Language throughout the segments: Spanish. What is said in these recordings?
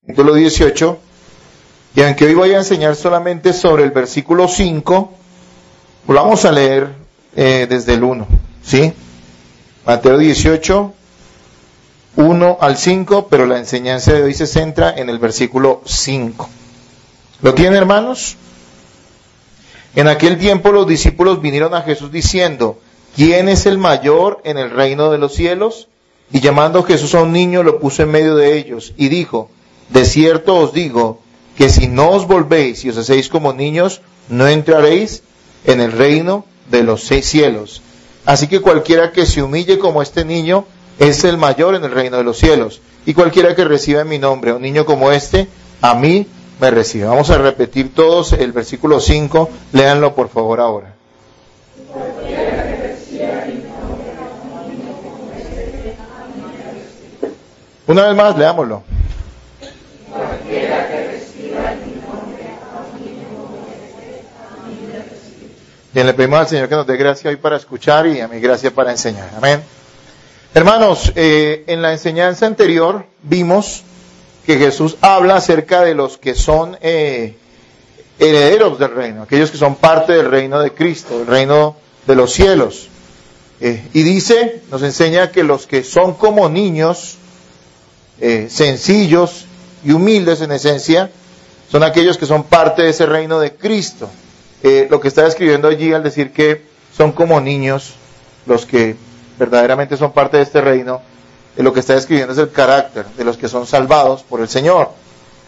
capítulo 18, y aunque hoy voy a enseñar solamente sobre el versículo 5, lo vamos a leer desde el 1, ¿sí? Mateo 18, 1 al 5, pero la enseñanza de hoy se centra en el versículo 5. ¿Lo tienen, hermanos? En aquel tiempo los discípulos vinieron a Jesús diciendo: ¿quién es el mayor en el reino de los cielos? Y llamando Jesús a un niño, lo puso en medio de ellos, y dijo: de cierto os digo, que si no os volvéis y os hacéis como niños, no entraréis en el reino de los cielos. Así que cualquiera que se humille como este niño, es el mayor en el reino de los cielos. Y cualquiera que reciba en mi nombre a un niño como este, a mí me recibe. Vamos a repetir todos el versículo 5, léanlo por favor ahora. Una vez más, leámoslo. Bien, le pedimos al Señor que nos dé gracia hoy para escuchar y a mí gracia para enseñar. Amén. Hermanos, en la enseñanza anterior vimos que Jesús habla acerca de los que son herederos del reino, aquellos que son parte del reino de Cristo, el reino de los cielos. Y dice, nos enseña que los que son como niños, sencillos y humildes en esencia, son aquellos que son parte de ese reino de Cristo. Lo que está describiendo allí al decir que son como niños, los que verdaderamente son parte de este reino, lo que está describiendo es el carácter de los que son salvados por el Señor.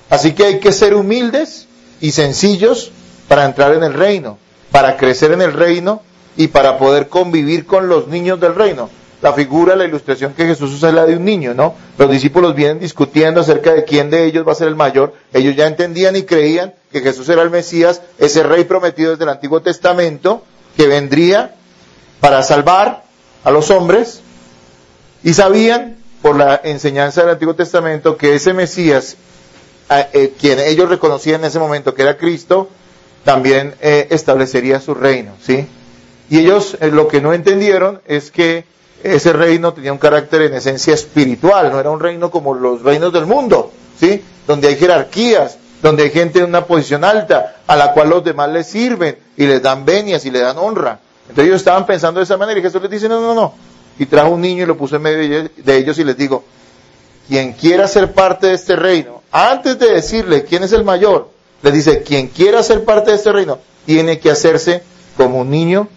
Así que hay que ser humildes y sencillos para entrar en el reino, para crecer en el reino y para poder convivir con los niños del reino. La figura, la ilustración que Jesús usa es la de un niño, ¿no? Los discípulos vienen discutiendo acerca de quién de ellos va a ser el mayor. Ellos ya entendían y creían que Jesús era el Mesías, ese rey prometido desde el Antiguo Testamento, que vendría para salvar a los hombres. Y sabían, por la enseñanza del Antiguo Testamento, que ese Mesías, quien ellos reconocían en ese momento que era Cristo, también establecería su reino, ¿sí? Y ellos lo que no entendieron es que ese reino tenía un carácter en esencia espiritual, no era un reino como los reinos del mundo, ¿sí? Donde hay jerarquías, donde hay gente en una posición alta, a la cual los demás les sirven y les dan venias y le dan honra. Entonces ellos estaban pensando de esa manera y Jesús les dice: no. Y trajo un niño y lo puso en medio de ellos y les digo: quien quiera ser parte de este reino, antes de decirle quién es el mayor, les dice: quien quiera ser parte de este reino, tiene que hacerse como un niño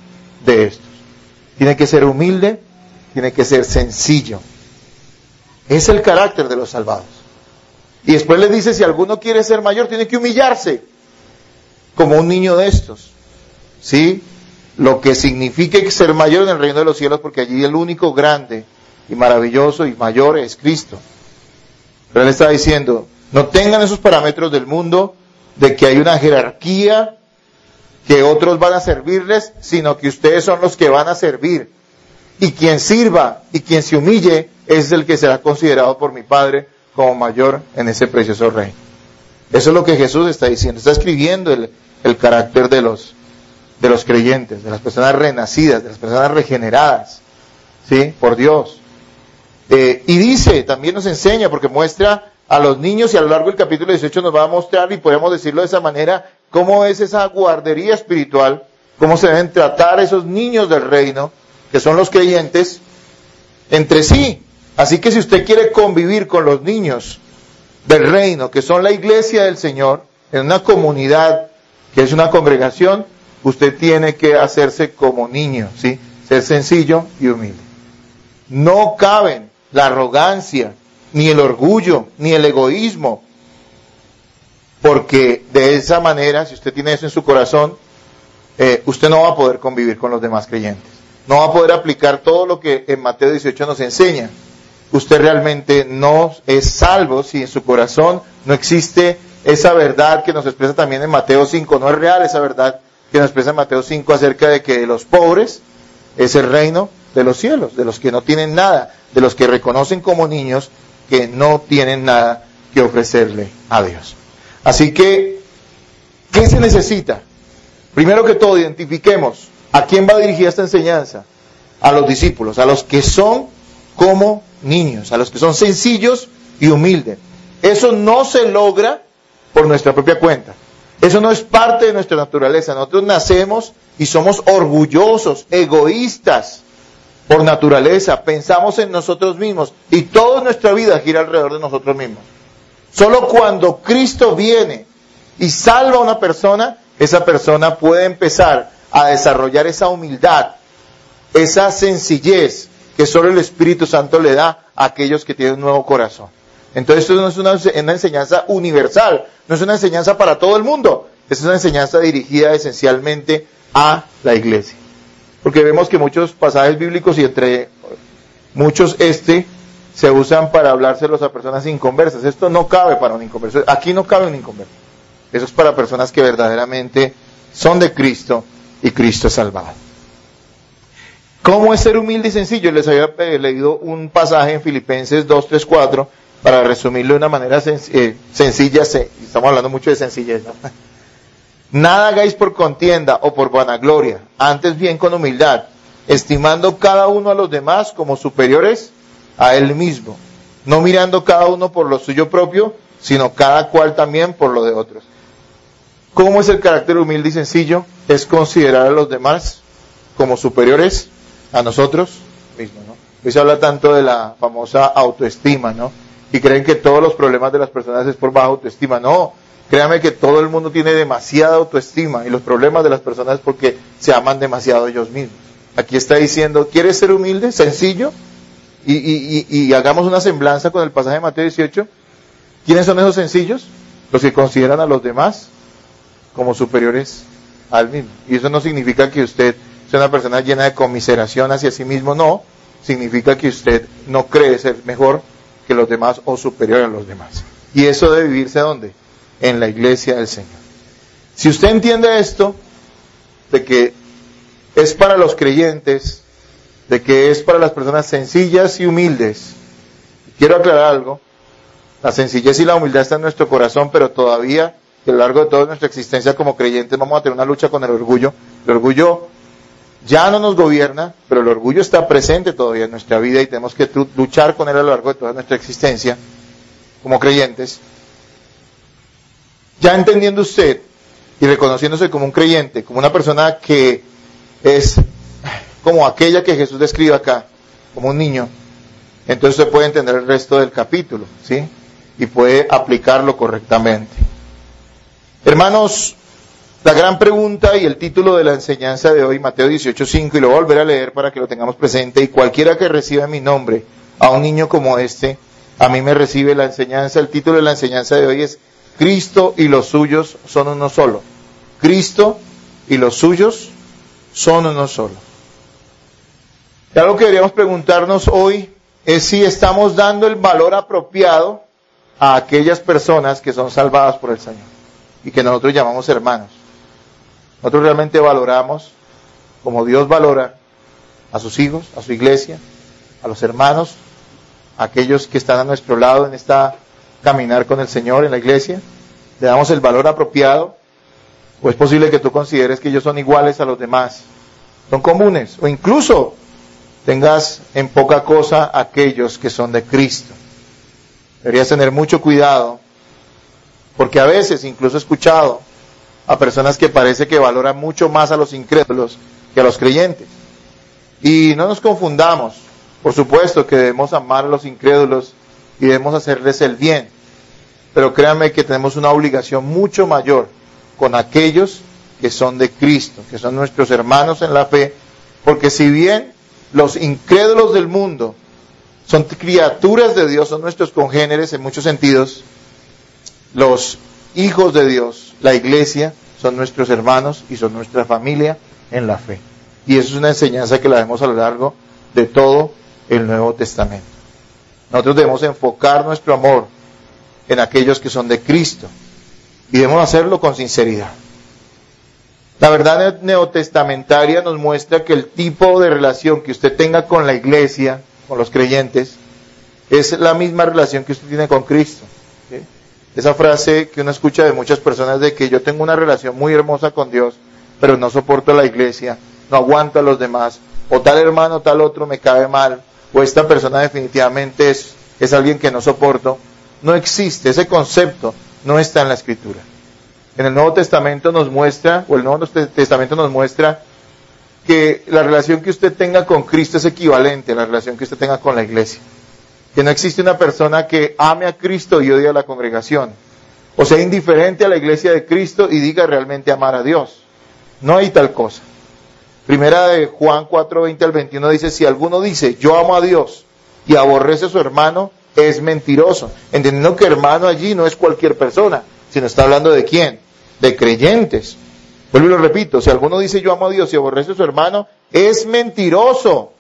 de estos. Tiene que ser humilde, tiene que ser sencillo. Es el carácter de los salvados. Y después les dice: si alguno quiere ser mayor, tiene que humillarse como un niño de estos, ¿sí? Lo que significa ser mayor en el reino de los cielos, porque allí el único grande y maravilloso y mayor es Cristo. Pero él está diciendo: no tengan esos parámetros del mundo de que hay una jerarquía, que otros van a servirles, sino que ustedes son los que van a servir. Y quien sirva y quien se humille es el que será considerado por mi Padre como mayor en ese precioso reino. Eso es lo que Jesús está diciendo. Está escribiendo el carácter de los creyentes, de las personas renacidas, de las personas regeneradas, ¿sí? Por Dios. Y dice, también nos enseña, porque muestra a los niños, y a lo largo del capítulo 18 nos va a mostrar, y podemos decirlo de esa manera, cómo es esa guardería espiritual, cómo se deben tratar esos niños del reino, que son los creyentes, entre sí. Así que si usted quiere convivir con los niños del reino, que son la iglesia del Señor, en una comunidad, que es una congregación, usted tiene que hacerse como niño, ¿sí? Ser sencillo y humilde. No caben la arrogancia, ni el orgullo, ni el egoísmo, porque de esa manera, si usted tiene eso en su corazón, usted no va a poder convivir con los demás creyentes. No va a poder aplicar todo lo que en Mateo 18 nos enseña. Usted realmente no es salvo si en su corazón no existe esa verdad que nos expresa también en Mateo 5. No es real esa verdad que nos expresa en Mateo 5 acerca de que de los pobres es el reino de los cielos, de los que no tienen nada, de los que reconocen como niños que no tienen nada que ofrecerle a Dios. Así que, ¿qué se necesita? Primero que todo, identifiquemos ¿a quién va dirigida esta enseñanza? A los discípulos, a los que son como niños, a los que son sencillos y humildes. Eso no se logra por nuestra propia cuenta. Eso no es parte de nuestra naturaleza. Nosotros nacemos y somos orgullosos, egoístas por naturaleza. Pensamos en nosotros mismos y toda nuestra vida gira alrededor de nosotros mismos. Solo cuando Cristo viene y salva a una persona, esa persona puede empezar a desarrollar esa humildad, esa sencillez que solo el Espíritu Santo le da a aquellos que tienen un nuevo corazón. Entonces esto no es una enseñanza universal, no es una enseñanza para todo el mundo, es una enseñanza dirigida esencialmente a la iglesia. Porque vemos que muchos pasajes bíblicos y entre muchos se usan para hablárselos a personas inconversas. Esto no cabe para un inconverso, aquí no cabe un inconverso. Eso es para personas que verdaderamente son de Cristo y Cristo es salvado. ¿Cómo es ser humilde y sencillo? Les había leído un pasaje en Filipenses 2, 3, 4 para resumirlo de una manera sencilla. Estamos hablando mucho de sencillez, ¿no? Nada hagáis por contienda o por vanagloria, antes bien con humildad, estimando cada uno a los demás como superiores a él mismo, no mirando cada uno por lo suyo propio, sino cada cual también por lo de otros. ¿Cómo es el carácter humilde y sencillo? Es considerar a los demás como superiores a nosotros mismos, ¿no? Hoy se habla tanto de la famosa autoestima, ¿no? Y creen que todos los problemas de las personas es por baja autoestima. No, créanme que todo el mundo tiene demasiada autoestima y los problemas de las personas es porque se aman demasiado ellos mismos. Aquí está diciendo, ¿quieres ser humilde, sencillo? Y hagamos una semblanza con el pasaje de Mateo 18. ¿Quiénes son esos sencillos? Los que consideran a los demás como superiores al mismo. Y eso no significa que usted sea una persona llena de conmiseración hacia sí mismo, no. Significa que usted no cree ser mejor que los demás o superior a los demás. Y eso debe vivirse ¿dónde? En la iglesia del Señor. Si usted entiende esto, de que es para los creyentes, de que es para las personas sencillas y humildes, quiero aclarar algo, la sencillez y la humildad están en nuestro corazón, pero todavía a lo largo de toda nuestra existencia como creyentes vamos a tener una lucha con el orgullo. El orgullo ya no nos gobierna, pero el orgullo está presente todavía en nuestra vida y tenemos que luchar con él a lo largo de toda nuestra existencia como creyentes. Ya entendiendo usted y reconociéndose como un creyente, como una persona que es como aquella que Jesús describe acá, como un niño, entonces usted puede entender el resto del capítulo, ¿sí? Y puede aplicarlo correctamente. Hermanos, la gran pregunta y el título de la enseñanza de hoy, Mateo 18:5, y lo voy a volver a leer para que lo tengamos presente, y cualquiera que reciba en mi nombre a un niño como este, a mí me recibe la enseñanza. El título de la enseñanza de hoy es Cristo y los suyos son uno solo. Cristo y los suyos son uno solo. Y algo que deberíamos preguntarnos hoy es si estamos dando el valor apropiado a aquellas personas que son salvadas por el Señor y que nosotros llamamos hermanos. Nosotros realmente valoramos, como Dios valora, a sus hijos, a su iglesia, a los hermanos, a aquellos que están a nuestro lado en esta caminar con el Señor en la iglesia. ¿Le damos el valor apropiado? ¿O es posible que tú consideres que ellos son iguales a los demás? Son comunes, o incluso tengas en poca cosa a aquellos que son de Cristo. Deberías tener mucho cuidado, porque a veces incluso he escuchado a personas que parece que valoran mucho más a los incrédulos que a los creyentes. Y no nos confundamos, por supuesto que debemos amar a los incrédulos y debemos hacerles el bien, pero créanme que tenemos una obligación mucho mayor con aquellos que son de Cristo, que son nuestros hermanos en la fe, porque si bien los incrédulos del mundo son criaturas de Dios, son nuestros congéneres en muchos sentidos, los hijos de Dios, la iglesia, son nuestros hermanos y son nuestra familia en la fe. Y eso es una enseñanza que la vemos a lo largo de todo el Nuevo Testamento. Nosotros debemos enfocar nuestro amor en aquellos que son de Cristo y debemos hacerlo con sinceridad. La verdad neotestamentaria nos muestra que el tipo de relación que usted tenga con la iglesia, con los creyentes, es la misma relación que usted tiene con Cristo. ¿Sí? Esa frase que uno escucha de muchas personas de que yo tengo una relación muy hermosa con Dios, pero no soporto a la iglesia, no aguanto a los demás, o tal hermano, tal otro me cae mal, o esta persona definitivamente es alguien que no soporto. no existe, ese concepto no está en la Escritura. En el Nuevo Testamento nos muestra, o el Nuevo Testamento nos muestra que la relación que usted tenga con Cristo es equivalente a la relación que usted tenga con la iglesia. Que no existe una persona que ame a Cristo y odie a la congregación, o sea indiferente a la iglesia de Cristo y diga realmente amar a Dios. No hay tal cosa. Primera de Juan 4:20 al 21 dice, si alguno dice, yo amo a Dios y aborrece a su hermano, es mentiroso. Entendiendo que hermano allí no es cualquier persona, sino está hablando de quién, de creyentes. Vuelvo y lo repito, si alguno dice yo amo a Dios y aborrece a su hermano, es mentiroso.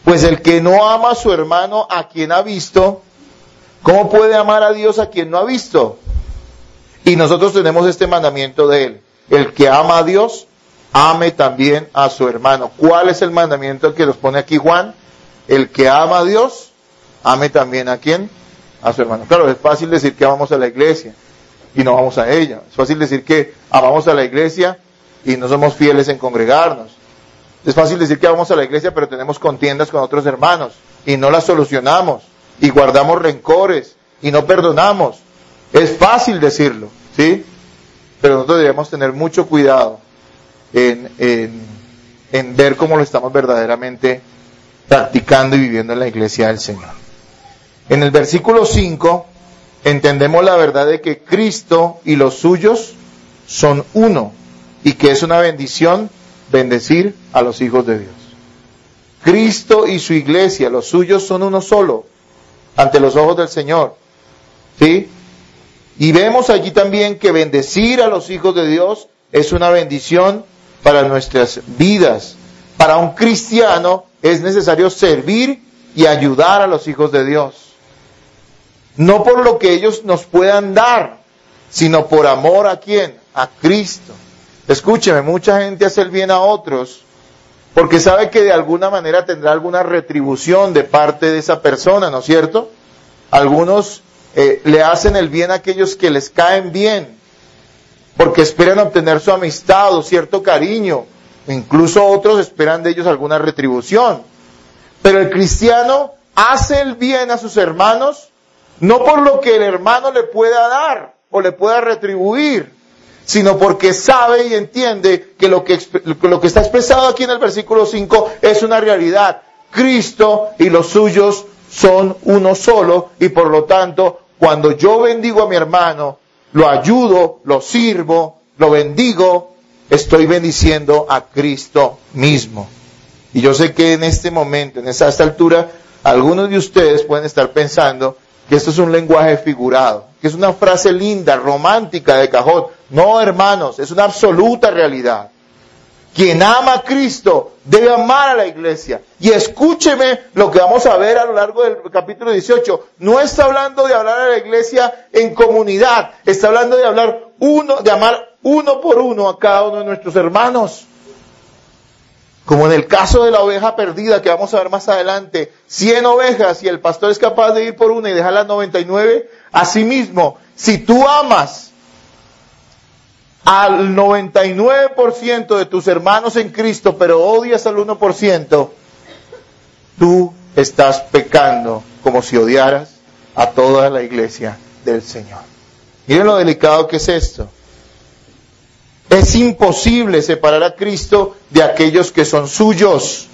Pues el que no ama a su hermano a quien ha visto, ¿cómo puede amar a Dios a quien no ha visto? Y nosotros tenemos este mandamiento de él. El que ama a Dios, ame también a su hermano. ¿Cuál es el mandamiento que nos pone aquí Juan? El que ama a Dios, ame también a quién? A su hermano. Claro, es fácil decir que amamos a la iglesia y no vamos a ella. Es fácil decir que amamos a la iglesia y no somos fieles en congregarnos. Es fácil decir que vamos a la iglesia pero tenemos contiendas con otros hermanos y no las solucionamos y guardamos rencores y no perdonamos. Es fácil decirlo, ¿sí? Pero nosotros debemos tener mucho cuidado en ver cómo lo estamos verdaderamente practicando y viviendo en la iglesia del Señor. En el versículo 5 entendemos la verdad de que Cristo y los suyos son uno y que es una bendición bendecir a los hijos de Dios. Cristo y su iglesia, los suyos son uno solo ante los ojos del Señor, ¿sí? Y vemos allí también que bendecir a los hijos de Dios es una bendición para nuestras vidas. Para un cristiano es necesario servir y ayudar a los hijos de Dios. No por lo que ellos nos puedan dar, sino por amor a ¿quién? A Cristo. Escúcheme, mucha gente hace el bien a otros porque sabe que de alguna manera tendrá alguna retribución de parte de esa persona, ¿no es cierto? Algunos le hacen el bien a aquellos que les caen bien, porque esperan obtener su amistad o cierto cariño. Incluso otros esperan de ellos alguna retribución. Pero el cristiano hace el bien a sus hermanos, no por lo que el hermano le pueda dar o le pueda retribuir, sino porque sabe y entiende que lo que está expresado aquí en el versículo 5 es una realidad. Cristo y los suyos son uno solo y por lo tanto, cuando yo bendigo a mi hermano, lo ayudo, lo sirvo, lo bendigo, estoy bendiciendo a Cristo mismo. Y yo sé que en este momento, a esta altura, algunos de ustedes pueden estar pensando que esto es un lenguaje figurado, que es una frase linda, romántica, de cajón. No, hermanos, es una absoluta realidad. Quien ama a Cristo debe amar a la iglesia. Y escúcheme lo que vamos a ver a lo largo del capítulo 18. No está hablando de hablar a la iglesia en comunidad. Está hablando de amar uno por uno a cada uno de nuestros hermanos. Como en el caso de la oveja perdida que vamos a ver más adelante. 100 ovejas y el pastor es capaz de ir por una y dejar las 99. Asimismo, si tú amas al 99% de tus hermanos en Cristo, pero odias al 1%, tú estás pecando como si odiaras a toda la iglesia del Señor. Miren lo delicado que es esto. Es imposible separar a Cristo de aquellos que son suyos.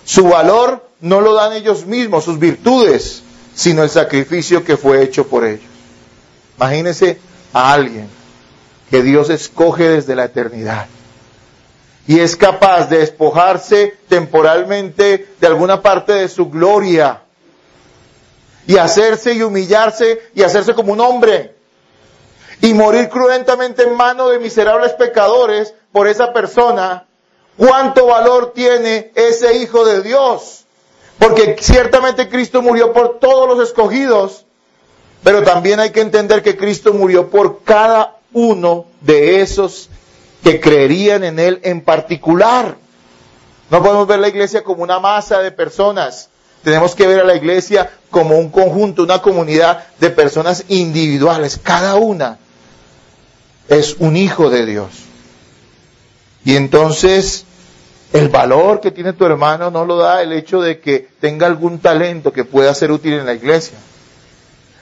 Su valor no lo dan ellos mismos, sus virtudes, sino el sacrificio que fue hecho por ellos. Imagínense a alguien que Dios escoge desde la eternidad y es capaz de despojarse temporalmente de alguna parte de su gloria y hacerse y humillarse y hacerse como un hombre y morir cruentamente en manos de miserables pecadores por esa persona. ¿Cuánto valor tiene ese Hijo de Dios? Porque ciertamente Cristo murió por todos los escogidos, pero también hay que entender que Cristo murió por cada uno de esos que creerían en Él en particular. No podemos ver la iglesia como una masa de personas. Tenemos que ver a la iglesia como un conjunto, una comunidad de personas individuales. Cada una es un hijo de Dios. Y entonces, el valor que tiene tu hermano no lo da el hecho de que tenga algún talento que pueda ser útil en la iglesia.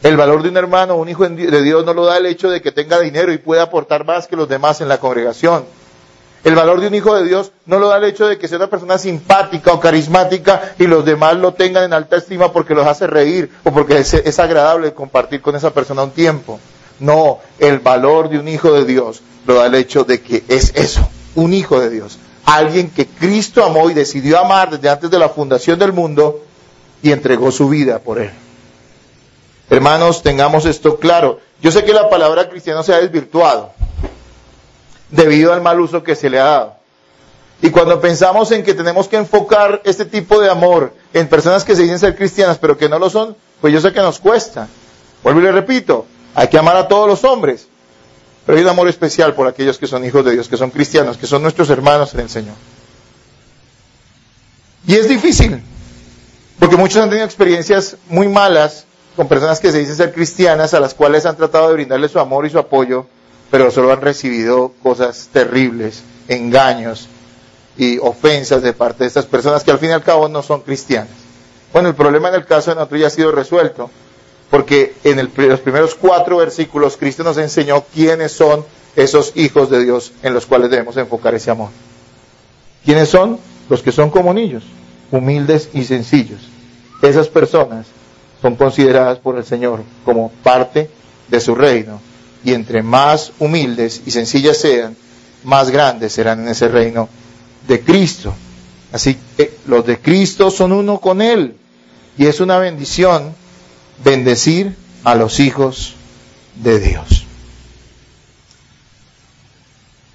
El valor de un hermano, un hijo de Dios, no lo da el hecho de que tenga dinero y pueda aportar más que los demás en la congregación. El valor de un hijo de Dios no lo da el hecho de que sea una persona simpática o carismática y los demás lo tengan en alta estima porque los hace reír o porque es agradable compartir con esa persona un tiempo. No, el valor de un hijo de Dios lo da el hecho de que es eso, un hijo de Dios. Alguien que Cristo amó y decidió amar desde antes de la fundación del mundo y entregó su vida por él. Hermanos, tengamos esto claro. Yo sé que la palabra cristiano se ha desvirtuado debido al mal uso que se le ha dado. Y cuando pensamos en que tenemos que enfocar este tipo de amor en personas que se dicen ser cristianas pero que no lo son, pues yo sé que nos cuesta. Vuelvo y le repito, hay que amar a todos los hombres, pero hay un amor especial por aquellos que son hijos de Dios, que son cristianos, que son nuestros hermanos en el Señor. Y es difícil, porque muchos han tenido experiencias muy malas con personas que se dicen ser cristianas, a las cuales han tratado de brindarles su amor y su apoyo, pero solo han recibido cosas terribles, engaños y ofensas de parte de estas personas que al fin y al cabo no son cristianas. Bueno, el problema en el caso de nosotros ya ha sido resuelto, porque en los primeros 4 versículos Cristo nos enseñó quiénes son esos hijos de Dios en los cuales debemos enfocar ese amor. ¿Quiénes son? Los que son como niños, humildes y sencillos. Esas personas son consideradas por el Señor como parte de su reino, y entre más humildes y sencillas sean, más grandes serán en ese reino de Cristo. Así que los de Cristo son uno con Él, y es una bendición bendecir a los hijos de Dios.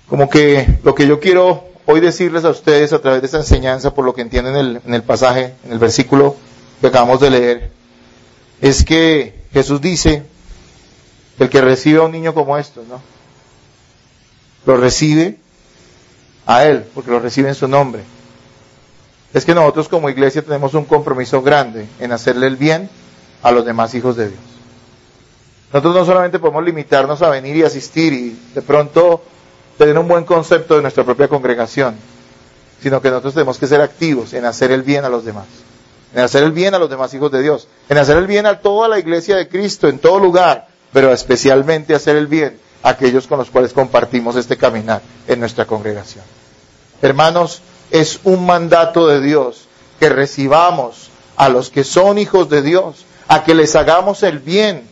Como que lo que yo quiero hoy decirles a ustedes a través de esta enseñanza, por lo que entienden en el pasaje, en el versículo que acabamos de leer, es que Jesús dice, el que recibe a un niño como estos, ¿no? Lo recibe a Él, porque lo recibe en su nombre. Es que nosotros como iglesia tenemos un compromiso grande en hacerle el bien a los demás hijos de Dios. Nosotros no solamente podemos limitarnos a venir y asistir y de pronto tener un buen concepto de nuestra propia congregación, sino que nosotros tenemos que ser activos en hacer el bien a los demás, en hacer el bien a los demás hijos de Dios, en hacer el bien a toda la iglesia de Cristo, en todo lugar, pero especialmente hacer el bien a aquellos con los cuales compartimos este caminar en nuestra congregación. Hermanos, es un mandato de Dios que recibamos a los que son hijos de Dios, a que les hagamos el bien,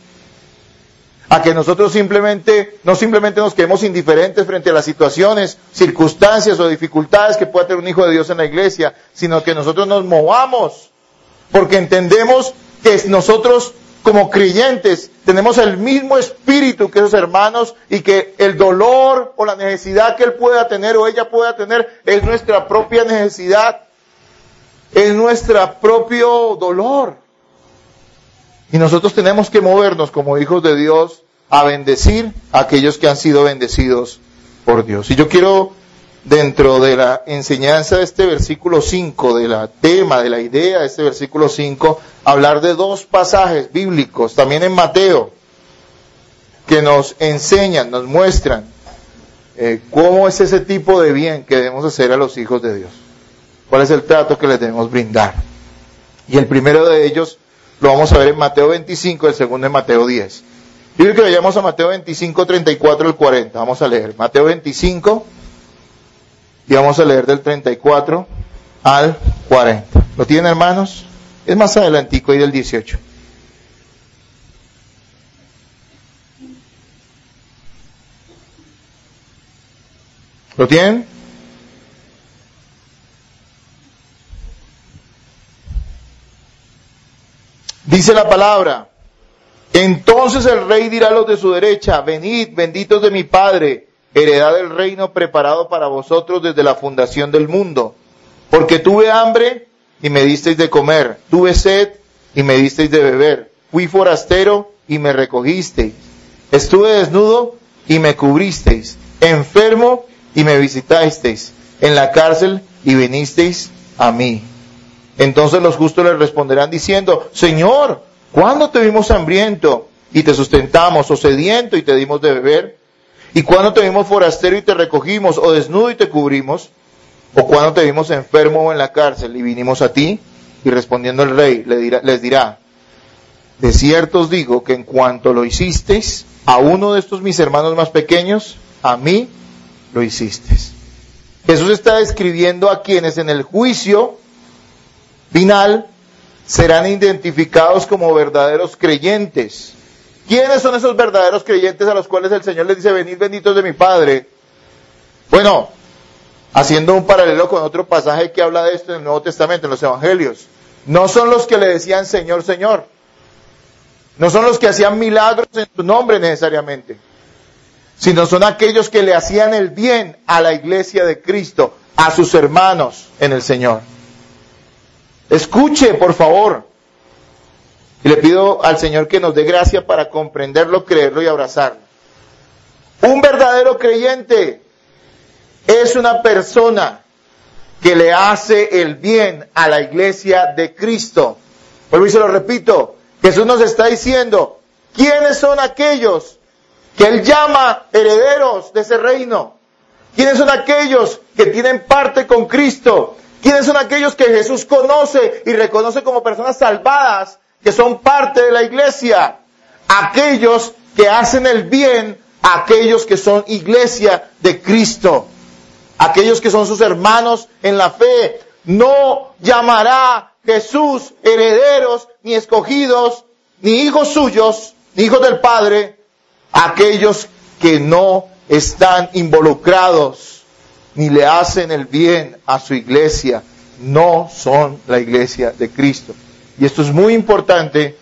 a que nosotros no simplemente nos quedemos indiferentes frente a las situaciones, circunstancias o dificultades que pueda tener un hijo de Dios en la iglesia, sino que nosotros nos movamos, porque entendemos que nosotros como creyentes tenemos el mismo espíritu que esos hermanos y que el dolor o la necesidad que él pueda tener o ella pueda tener es nuestra propia necesidad, es nuestro propio dolor. Y nosotros tenemos que movernos como hijos de Dios a bendecir a aquellos que han sido bendecidos por Dios. Y yo quiero, dentro de la enseñanza de este versículo 5, de la tema, de la idea de este versículo 5, hablar de 2 pasajes bíblicos, también en Mateo, que nos enseñan, nos muestran cómo es ese tipo de bien que debemos hacer a los hijos de Dios. Cuál es el trato que les debemos brindar. Y el primero de ellos lo vamos a ver en Mateo 25, el segundo en Mateo 10. Yo quiero que vayamos a Mateo 25, 34 al 40. Vamos a leer Mateo 25 y vamos a leer del 34 al 40. ¿Lo tienen, hermanos? Es más adelantico, y del 18. ¿Lo tienen? Dice la palabra: entonces el rey dirá a los de su derecha: venid, benditos de mi Padre, heredad del reino preparado para vosotros desde la fundación del mundo. Porque tuve hambre y me disteis de comer, tuve sed y me disteis de beber, fui forastero y me recogisteis, estuve desnudo y me cubristeis, enfermo y me visitasteis, en la cárcel y vinisteis a mí. Entonces los justos le responderán diciendo: Señor, ¿cuándo te vimos hambriento y te sustentamos, o sediento y te dimos de beber? ¿Y cuándo te vimos forastero y te recogimos, o desnudo y te cubrimos? ¿O cuándo te vimos enfermo o en la cárcel y vinimos a ti? Y respondiendo el rey les dirá: De cierto os digo que en cuanto lo hicisteis a uno de estos mis hermanos más pequeños, a mí lo hicisteis. Jesús está describiendo a quienes en el juicio final serán identificados como verdaderos creyentes. ¿Quiénes son esos verdaderos creyentes a los cuales el Señor les dice, venid benditos de mi Padre? Bueno, haciendo un paralelo con otro pasaje que habla de esto en el Nuevo Testamento, en los Evangelios, no son los que le decían Señor, Señor. No son los que hacían milagros en su nombre necesariamente, sino son aquellos que le hacían el bien a la iglesia de Cristo, a sus hermanos en el Señor. Escuche, por favor. Y le pido al Señor que nos dé gracia para comprenderlo, creerlo y abrazarlo. Un verdadero creyente es una persona que le hace el bien a la iglesia de Cristo. Vuelvo y se lo repito. Jesús nos está diciendo, ¿quiénes son aquellos que Él llama herederos de ese reino? ¿Quiénes son aquellos que tienen parte con Cristo? ¿Quiénes son aquellos que Jesús conoce y reconoce como personas salvadas, que son parte de la iglesia? Aquellos que hacen el bien a aquellos que son iglesia de Cristo. Aquellos que son sus hermanos en la fe. No llamará Jesús herederos, ni escogidos, ni hijos suyos, ni hijos del Padre, aquellos que no están involucrados, ni le hacen el bien a su iglesia, no son la iglesia de Cristo. Y esto es muy importante,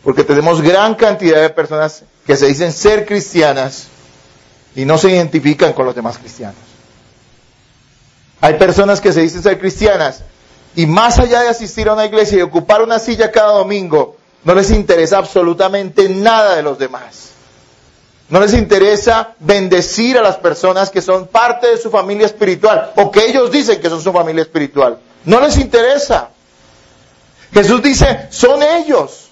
porque tenemos gran cantidad de personas que se dicen ser cristianas, y no se identifican con los demás cristianos. Hay personas que se dicen ser cristianas, y más allá de asistir a una iglesia y ocupar una silla cada domingo, no les interesa absolutamente nada de los demás. No les interesa bendecir a las personas que son parte de su familia espiritual, o que ellos dicen que son su familia espiritual. No les interesa. Jesús dice, son ellos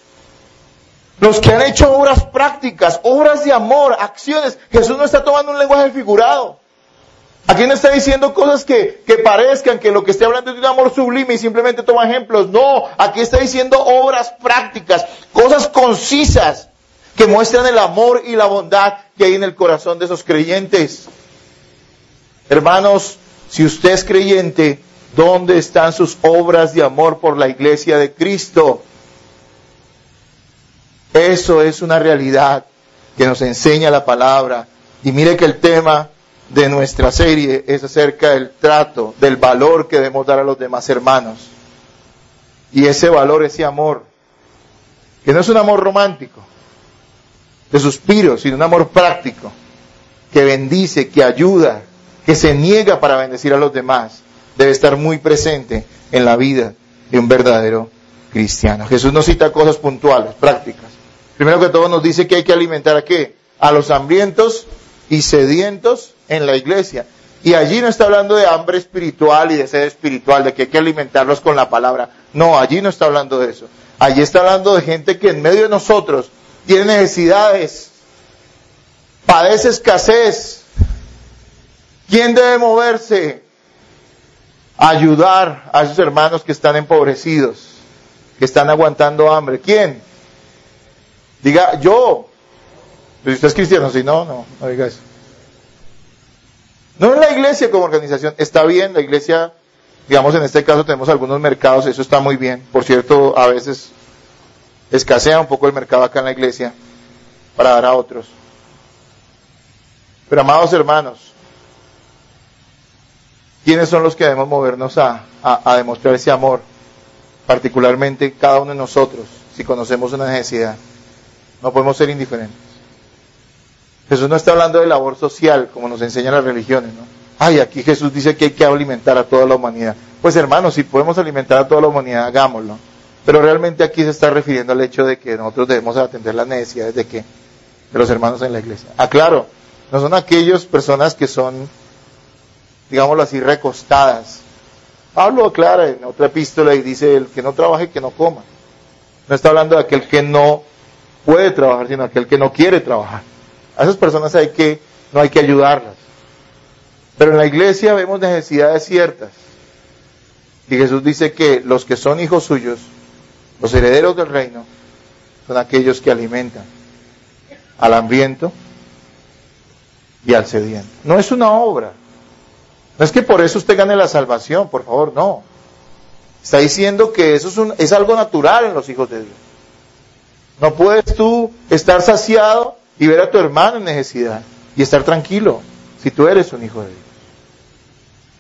los que han hecho obras prácticas, obras de amor, acciones. Jesús no está tomando un lenguaje figurado. Aquí no está diciendo cosas que parezcan que lo que esté hablando es de un amor sublime y simplemente toma ejemplos. No, aquí está diciendo obras prácticas, cosas concisas que muestran el amor y la bondad que hay en el corazón de esos creyentes. Hermanos, si usted es creyente, ¿dónde están sus obras de amor por la iglesia de Cristo? Eso es una realidad que nos enseña la palabra. Y mire que el tema de nuestra serie es acerca del trato, del valor que debemos dar a los demás hermanos. Y ese valor, ese amor, que no es un amor romántico, de suspiros, sino un amor práctico, que bendice, que ayuda, que se niega para bendecir a los demás, debe estar muy presente en la vida de un verdadero cristiano. Jesús nos cita cosas puntuales, prácticas. Primero que todo nos dice que hay que alimentar ¿a qué? A los hambrientos y sedientos en la iglesia. Y allí no está hablando de hambre espiritual y de sed espiritual, de que hay que alimentarlos con la palabra. No, allí no está hablando de eso. Allí está hablando de gente que en medio de nosotros tiene necesidades, padece escasez. ¿Quién debe moverse a ayudar a esos hermanos que están empobrecidos, que están aguantando hambre? ¿Quién? Diga, yo. Pero si usted es cristiano, si no diga eso. No es la iglesia como organización, está bien, la iglesia, digamos en este caso tenemos algunos mercados, eso está muy bien. Por cierto, a veces escasea un poco el mercado acá en la iglesia para dar a otros. Pero amados hermanos, ¿quiénes son los que debemos movernos a demostrar ese amor? Particularmente cada uno de nosotros, si conocemos una necesidad. No podemos ser indiferentes. Jesús no está hablando de labor social, como nos enseñan las religiones, ¿no? Ay, aquí Jesús dice que hay que alimentar a toda la humanidad. Pues hermanos, si podemos alimentar a toda la humanidad, hagámoslo. Pero realmente aquí se está refiriendo al hecho de que nosotros debemos atender las necesidades de los hermanos en la iglesia. Claro, no son aquellas personas que son, digámoslo así, recostadas. Pablo aclara en otra epístola y dice, el que no trabaje, que no coma. No está hablando de aquel que no puede trabajar, sino aquel que no quiere trabajar. A esas personas no hay que ayudarlas. Pero en la iglesia vemos necesidades ciertas. Y Jesús dice que los que son hijos suyos, los herederos del reino, son aquellos que alimentan al hambriento y al sediento. No es una obra. No es que por eso usted gane la salvación, por favor, no. Está diciendo que eso es algo natural en los hijos de Dios. No puedes tú estar saciado y ver a tu hermano en necesidad y estar tranquilo si tú eres un hijo de Dios.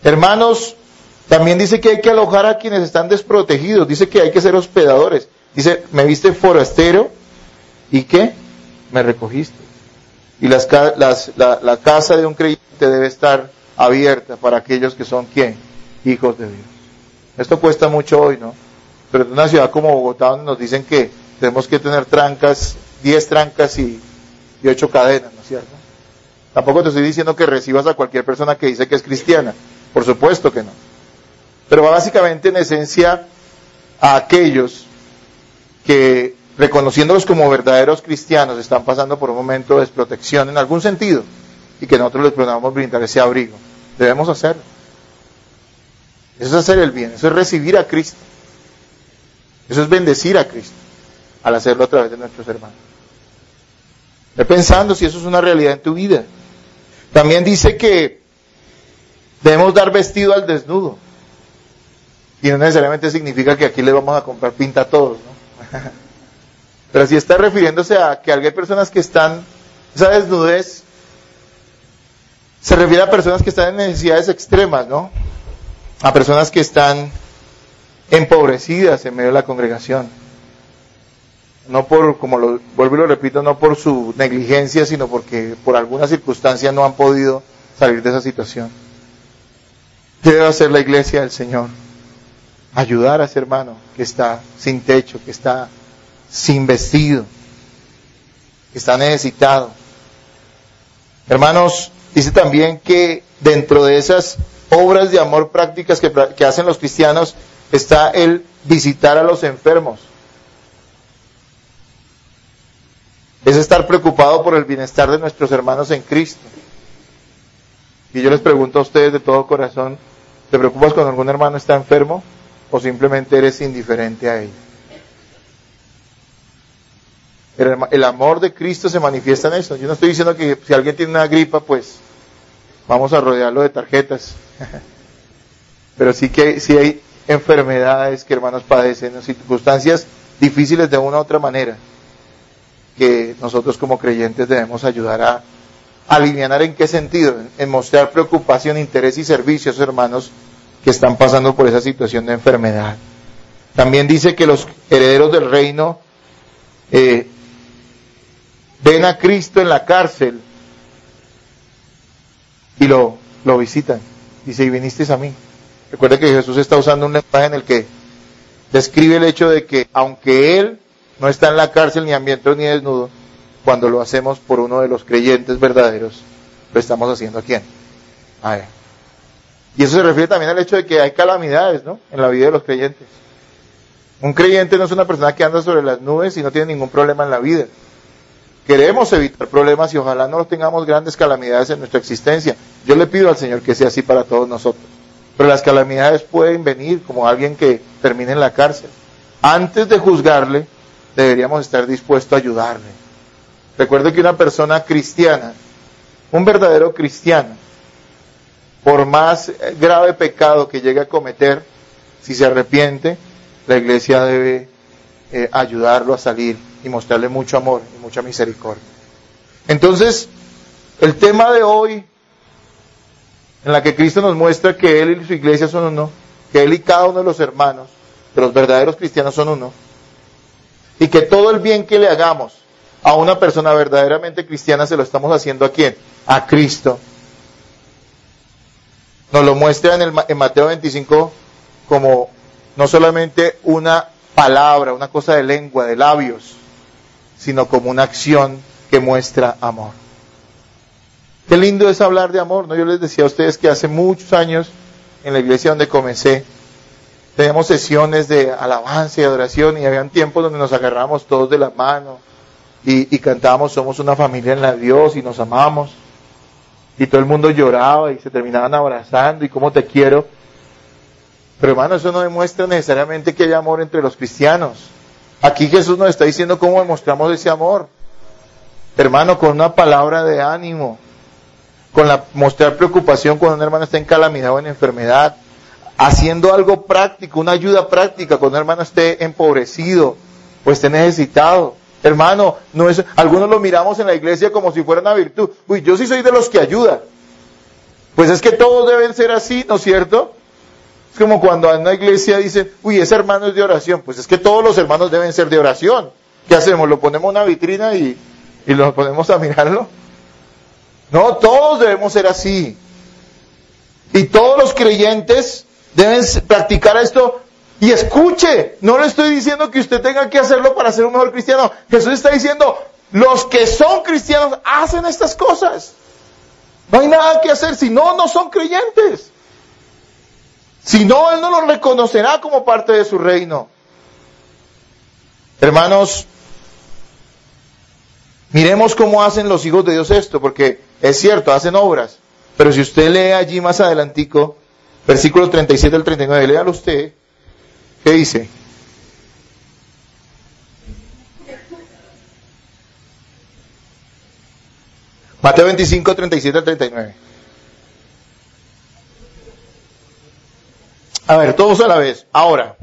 Hermanos, también dice que hay que alojar a quienes están desprotegidos. Dice que hay que ser hospedadores. Dice, me viste forastero y ¿qué? Me recogiste. Y la casa de un creyente debe estar abierta para aquellos que son, ¿quién? Hijos de Dios. Esto cuesta mucho hoy, ¿no? Pero en una ciudad como Bogotá, donde nos dicen que tenemos que tener trancas, 10 trancas y 8 cadenas, ¿no es cierto? Tampoco te estoy diciendo que recibas a cualquier persona que dice que es cristiana. Por supuesto que no. Pero va básicamente en esencia a aquellos que, reconociéndolos como verdaderos cristianos, están pasando por un momento de desprotección en algún sentido y que nosotros les podamos brindar ese abrigo. Debemos hacerlo. Eso es hacer el bien, eso es recibir a Cristo. Eso es bendecir a Cristo al hacerlo a través de nuestros hermanos. Ve pensando si eso es una realidad en tu vida. También dice que debemos dar vestido al desnudo. Y no necesariamente significa que aquí le vamos a comprar pinta a todos, ¿no? Pero sí está refiriéndose a que hay personas que están, esa desnudez se refiere a personas que están en necesidades extremas, ¿no? A personas que están empobrecidas en medio de la congregación. No por, vuelvo y lo repito, no por su negligencia, sino porque por alguna circunstancia no han podido salir de esa situación. ¿Qué debe hacer la iglesia del Señor? Ayudar a ese hermano que está sin techo, que está sin vestido, que está necesitado. Hermanos, dice también que dentro de esas obras de amor prácticas que hacen los cristianos está el visitar a los enfermos. Es estar preocupado por el bienestar de nuestros hermanos en Cristo. Y yo les pregunto a ustedes de todo corazón, ¿te preocupas cuando algún hermano está enfermo o simplemente eres indiferente a él? El amor de Cristo se manifiesta en eso. Yo no estoy diciendo que si alguien tiene una gripa, pues vamos a rodearlo de tarjetas. Pero sí que sí hay enfermedades que hermanos padecen, ¿no? Circunstancias difíciles de una u otra manera, que nosotros como creyentes debemos ayudar a alivianar. ¿En qué sentido? En mostrar preocupación, interés y servicio a esos hermanos que están pasando por esa situación de enfermedad. También dice que los herederos del reino ven a Cristo en la cárcel y lo visitan. Dice, y vinisteis a mí. Recuerda que Jesús está usando un lenguaje en el que describe el hecho de que aunque Él no está en la cárcel ni hambriento ni desnudo, cuando lo hacemos por uno de los creyentes verdaderos, lo estamos haciendo ¿a quién? A Él. Y eso se refiere también al hecho de que hay calamidades, ¿no?, en la vida de los creyentes. Un creyente no es una persona que anda sobre las nubes y no tiene ningún problema en la vida. Queremos evitar problemas y ojalá no tengamos grandes calamidades en nuestra existencia. Yo le pido al Señor que sea así para todos nosotros. Pero las calamidades pueden venir como alguien que termine en la cárcel. Antes de juzgarle, deberíamos estar dispuestos a ayudarle. Recuerde que una persona cristiana, un verdadero cristiano, por más grave pecado que llegue a cometer, si se arrepiente, la iglesia debe ayudarlo a salir y mostrarle mucho amor y mucha misericordia. Entonces, el tema de hoy, en la que Cristo nos muestra que Él y su iglesia son uno, que Él y cada uno de los hermanos, de los verdaderos cristianos son uno, y que todo el bien que le hagamos a una persona verdaderamente cristiana se lo estamos haciendo ¿a quién? A Cristo. Nos lo muestra en Mateo 25 como no solamente una palabra, una cosa de lengua, de labios, sino como una acción que muestra amor. Qué lindo es hablar de amor, ¿no? Yo les decía a ustedes que hace muchos años, en la iglesia donde comencé, teníamos sesiones de alabanza y adoración, y habían tiempos donde nos agarramos todos de la mano, y cantábamos Somos una familia en la Dios, y nos amamos, y todo el mundo lloraba, y se terminaban abrazando, y cómo te quiero. Pero hermano, eso no demuestra necesariamente que haya amor entre los cristianos. Aquí Jesús nos está diciendo cómo demostramos ese amor. Hermano, con una palabra de ánimo, mostrar preocupación cuando un hermano está en calamidad o en enfermedad, haciendo algo práctico, una ayuda práctica cuando un hermano esté empobrecido o esté necesitado. Hermano, algunos lo miramos en la iglesia como si fuera una virtud. Uy, yo sí soy de los que ayuda. Pues es que todos deben ser así, ¿no es cierto? Es como cuando en una iglesia dicen, uy, ese hermano es de oración. Pues es que todos los hermanos deben ser de oración. ¿Qué hacemos? ¿Lo ponemos en una vitrina y lo ponemos a mirarlo? No, todos debemos ser así. Y todos los creyentes deben practicar esto. Y escuche, no le estoy diciendo que usted tenga que hacerlo para ser un mejor cristiano. Jesús está diciendo, los que son cristianos hacen estas cosas. No hay nada que hacer, si no, no son creyentes. Si no, Él no los reconocerá como parte de su reino. Hermanos, miremos cómo hacen los hijos de Dios esto, porque es cierto, hacen obras. Pero si usted lee allí más adelantico, versículo 37 al 39, léalo usted. ¿Qué dice? Mateo 25, 37 al 39. A ver, todos a la vez. Ahora.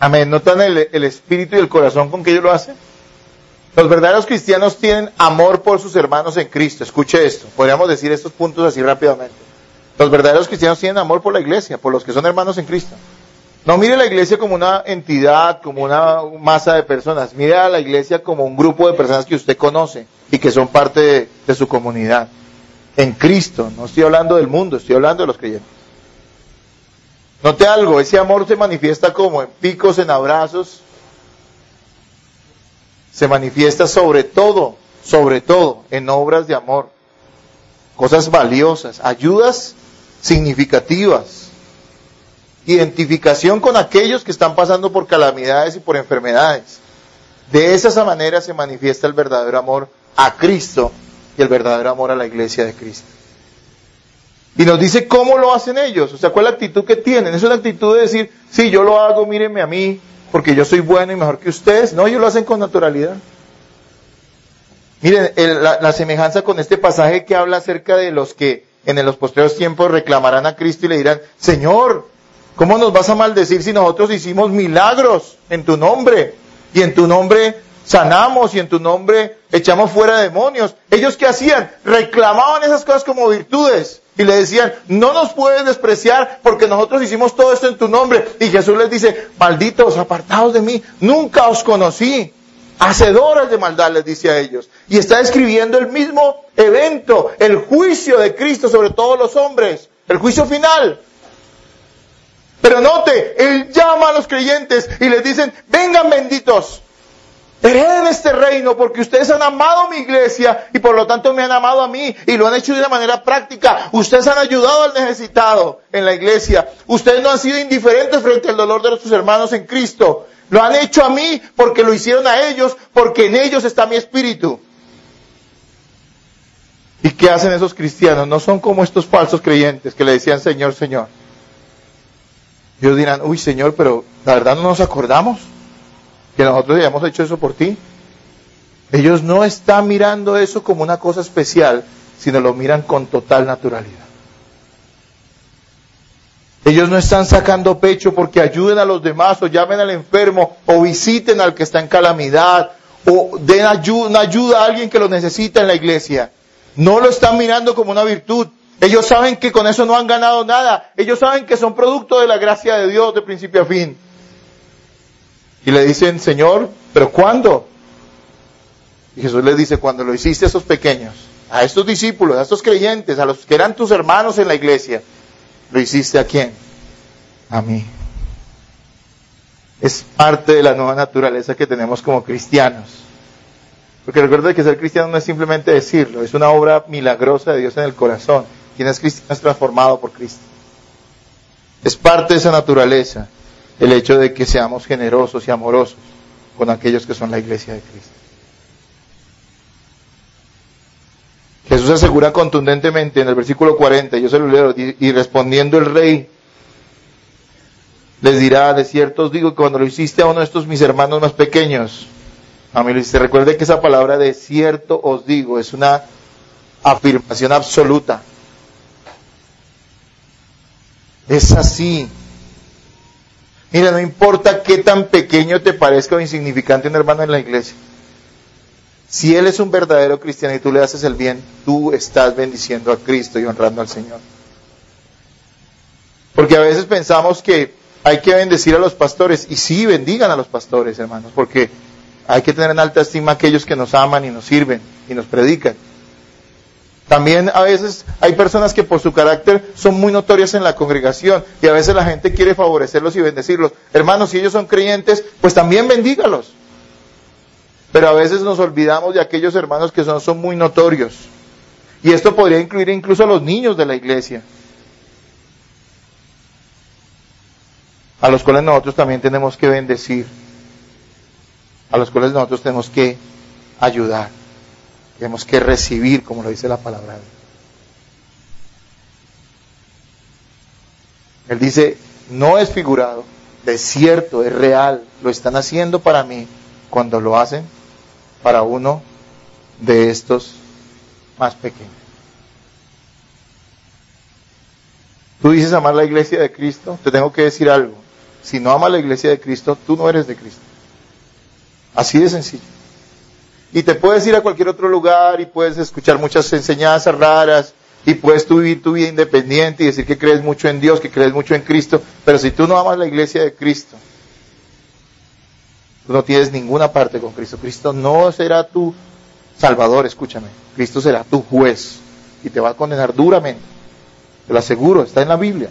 Amén. ¿Notan el espíritu y el corazón con que ellos lo hacen? Los verdaderos cristianos tienen amor por sus hermanos en Cristo. Escuche esto. Podríamos decir estos puntos así rápidamente. Los verdaderos cristianos tienen amor por la iglesia, por los que son hermanos en Cristo. No mire la iglesia como una entidad, como una masa de personas. Mire a la iglesia como un grupo de personas que usted conoce y que son parte de su comunidad. En Cristo. No estoy hablando del mundo, estoy hablando de los creyentes. Note algo, ese amor se manifiesta como en picos, en abrazos, se manifiesta sobre todo, en obras de amor, cosas valiosas, ayudas significativas, identificación con aquellos que están pasando por calamidades y por enfermedades. De esa manera se manifiesta el verdadero amor a Cristo y el verdadero amor a la iglesia de Cristo. Y nos dice cómo lo hacen ellos, o sea, cuál es la actitud que tienen. Es una actitud de decir, sí, yo lo hago, mírenme a mí, porque yo soy bueno y mejor que ustedes. No, ellos lo hacen con naturalidad. Miren, la semejanza con este pasaje que habla acerca de los que en los postreros tiempos reclamarán a Cristo y le dirán, Señor, ¿cómo nos vas a maldecir si nosotros hicimos milagros en tu nombre? Y en tu nombre sanamos y en tu nombre echamos fuera demonios. ¿Ellos qué hacían? Reclamaban esas cosas como virtudes. Y le decían, no nos puedes despreciar porque nosotros hicimos todo esto en tu nombre. Y Jesús les dice, malditos, apartados de mí, nunca os conocí. Hacedores de maldad, les dice a ellos. Y está describiendo el mismo evento, el juicio de Cristo sobre todos los hombres, el juicio final. Pero note, Él llama a los creyentes y les dicen, vengan benditos. Hereden este reino porque ustedes han amado a mi iglesia y por lo tanto me han amado a mí y lo han hecho de una manera práctica. Ustedes han ayudado al necesitado en la iglesia. Ustedes no han sido indiferentes frente al dolor de sus hermanos en Cristo. Lo han hecho a mí porque lo hicieron a ellos, porque en ellos está mi espíritu. ¿Y qué hacen esos cristianos? No son como estos falsos creyentes que le decían Señor, Señor. Ellos dirán, uy Señor, pero la verdad no nos acordamos que nosotros hayamos hecho eso por ti. Ellos no están mirando eso como una cosa especial, sino lo miran con total naturalidad. Ellos no están sacando pecho porque ayuden a los demás, o llamen al enfermo, o visiten al que está en calamidad, o den una ayuda a alguien que lo necesita en la iglesia. No lo están mirando como una virtud. Ellos saben que con eso no han ganado nada. Ellos saben que son producto de la gracia de Dios de principio a fin. Y le dicen, Señor, ¿pero cuándo? Y Jesús les dice, cuando lo hiciste a esos pequeños, a estos discípulos, a estos creyentes, a los que eran tus hermanos en la iglesia, ¿lo hiciste a quién? A mí. Es parte de la nueva naturaleza que tenemos como cristianos. Porque recuerda que ser cristiano no es simplemente decirlo, es una obra milagrosa de Dios en el corazón. Quien es cristiano es transformado por Cristo. Es parte de esa naturaleza el hecho de que seamos generosos y amorosos con aquellos que son la iglesia de Cristo. Jesús asegura contundentemente en el versículo 40, yo se lo leo, y respondiendo el rey, les dirá, de cierto os digo que cuando lo hiciste a uno de estos mis hermanos más pequeños, a mí lo hiciste. Recuerde que esa palabra de cierto os digo es una afirmación absoluta. Es así. Mira, no importa qué tan pequeño te parezca o insignificante un hermano en la iglesia. Si él es un verdadero cristiano y tú le haces el bien, tú estás bendiciendo a Cristo y honrando al Señor. Porque a veces pensamos que hay que bendecir a los pastores, y sí, bendigan a los pastores, hermanos, porque hay que tener en alta estima a aquellos que nos aman y nos sirven y nos predican. También a veces hay personas que por su carácter son muy notorias en la congregación, y a veces la gente quiere favorecerlos y bendecirlos. Hermanos, si ellos son creyentes, pues también bendígalos. Pero a veces nos olvidamos de aquellos hermanos que son muy notorios. Y esto podría incluir incluso a los niños de la iglesia, a los cuales nosotros también tenemos que bendecir, a los cuales nosotros tenemos que ayudar, tenemos que recibir, como lo dice la palabra de Dios. Él dice, no es figurado, de cierto, es real, lo están haciendo para mí cuando lo hacen para uno de estos más pequeños. Tú dices amar la iglesia de Cristo, te tengo que decir algo. Si no amas la iglesia de Cristo, tú no eres de Cristo. Así de sencillo. Y te puedes ir a cualquier otro lugar y puedes escuchar muchas enseñanzas raras y puedes tú vivir tu vida independiente y decir que crees mucho en Dios, que crees mucho en Cristo, pero si tú no amas la iglesia de Cristo, tú no tienes ninguna parte con Cristo. Cristo no será tu Salvador, escúchame. Cristo será tu juez y te va a condenar duramente. Te lo aseguro, está en la Biblia.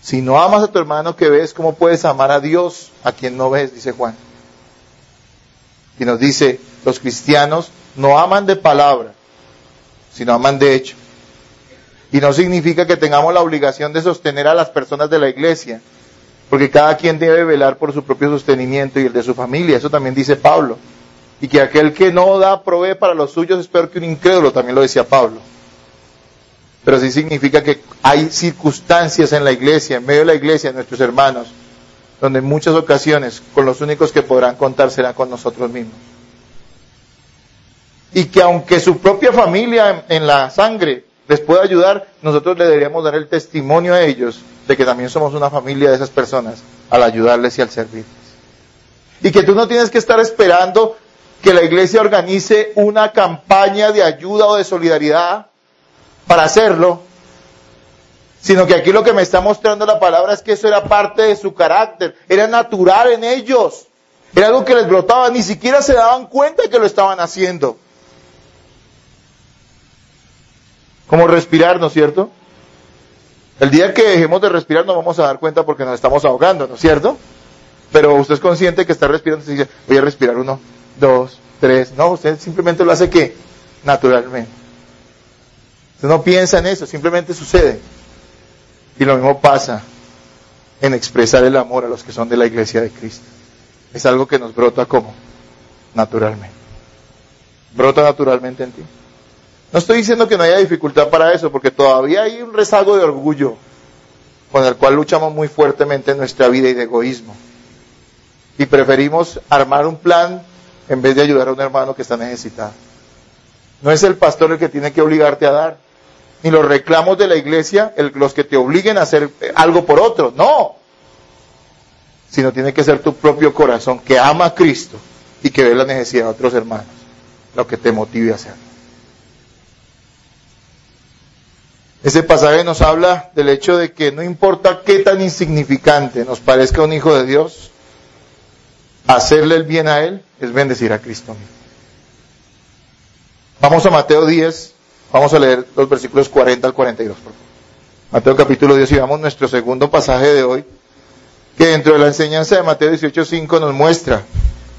Si no amas a tu hermano que ves, ¿cómo puedes amar a Dios a quien no ves? Dice Juan. Y nos dice, los cristianos no aman de palabra, sino aman de hecho. Y no significa que tengamos la obligación de sostener a las personas de la iglesia, porque cada quien debe velar por su propio sostenimiento y el de su familia. Eso también dice Pablo. Y que aquel que no da provee para los suyos es peor que un incrédulo, también lo decía Pablo. Pero sí significa que hay circunstancias en la iglesia, en medio de la iglesia, nuestros hermanos, donde en muchas ocasiones con los únicos que podrán contar serán con nosotros mismos. Y que aunque su propia familia en la sangre les pueda ayudar, nosotros le deberíamos dar el testimonio a ellos de que también somos una familia de esas personas al ayudarles y al servirles. Y que tú no tienes que estar esperando que la iglesia organice una campaña de ayuda o de solidaridad para hacerlo, sino que aquí lo que me está mostrando la palabra es que eso era parte de su carácter, era natural en ellos, era algo que les brotaba, ni siquiera se daban cuenta de que lo estaban haciendo. Como respirar, ¿no es cierto? El día que dejemos de respirar nos vamos a dar cuenta porque nos estamos ahogando, ¿no es cierto? Pero usted es consciente que está respirando, se dice, voy a respirar 1, 2, 3, no, usted simplemente lo hace ¿qué? Naturalmente. Usted no piensa en eso, simplemente sucede. Y lo mismo pasa en expresar el amor a los que son de la iglesia de Cristo. Es algo que nos brota como naturalmente. Brota naturalmente en ti. No estoy diciendo que no haya dificultad para eso, porque todavía hay un rezago de orgullo con el cual luchamos muy fuertemente en nuestra vida y de egoísmo. Y preferimos armar un plan en vez de ayudar a un hermano que está necesitado. No es el pastor el que tiene que obligarte a dar, ni los reclamos de la iglesia los que te obliguen a hacer algo por otro, no. Sino tiene que ser tu propio corazón que ama a Cristo y que ve la necesidad de otros hermanos, lo que te motive a hacerlo. Ese pasaje nos habla del hecho de que no importa qué tan insignificante nos parezca un hijo de Dios, hacerle el bien a él es bendecir a Cristo mismo. Vamos a Mateo 10, vamos a leer los versículos 40 al 42, por favor. Mateo capítulo 10, y vamos nuestro segundo pasaje de hoy, que dentro de la enseñanza de Mateo 18:5 nos muestra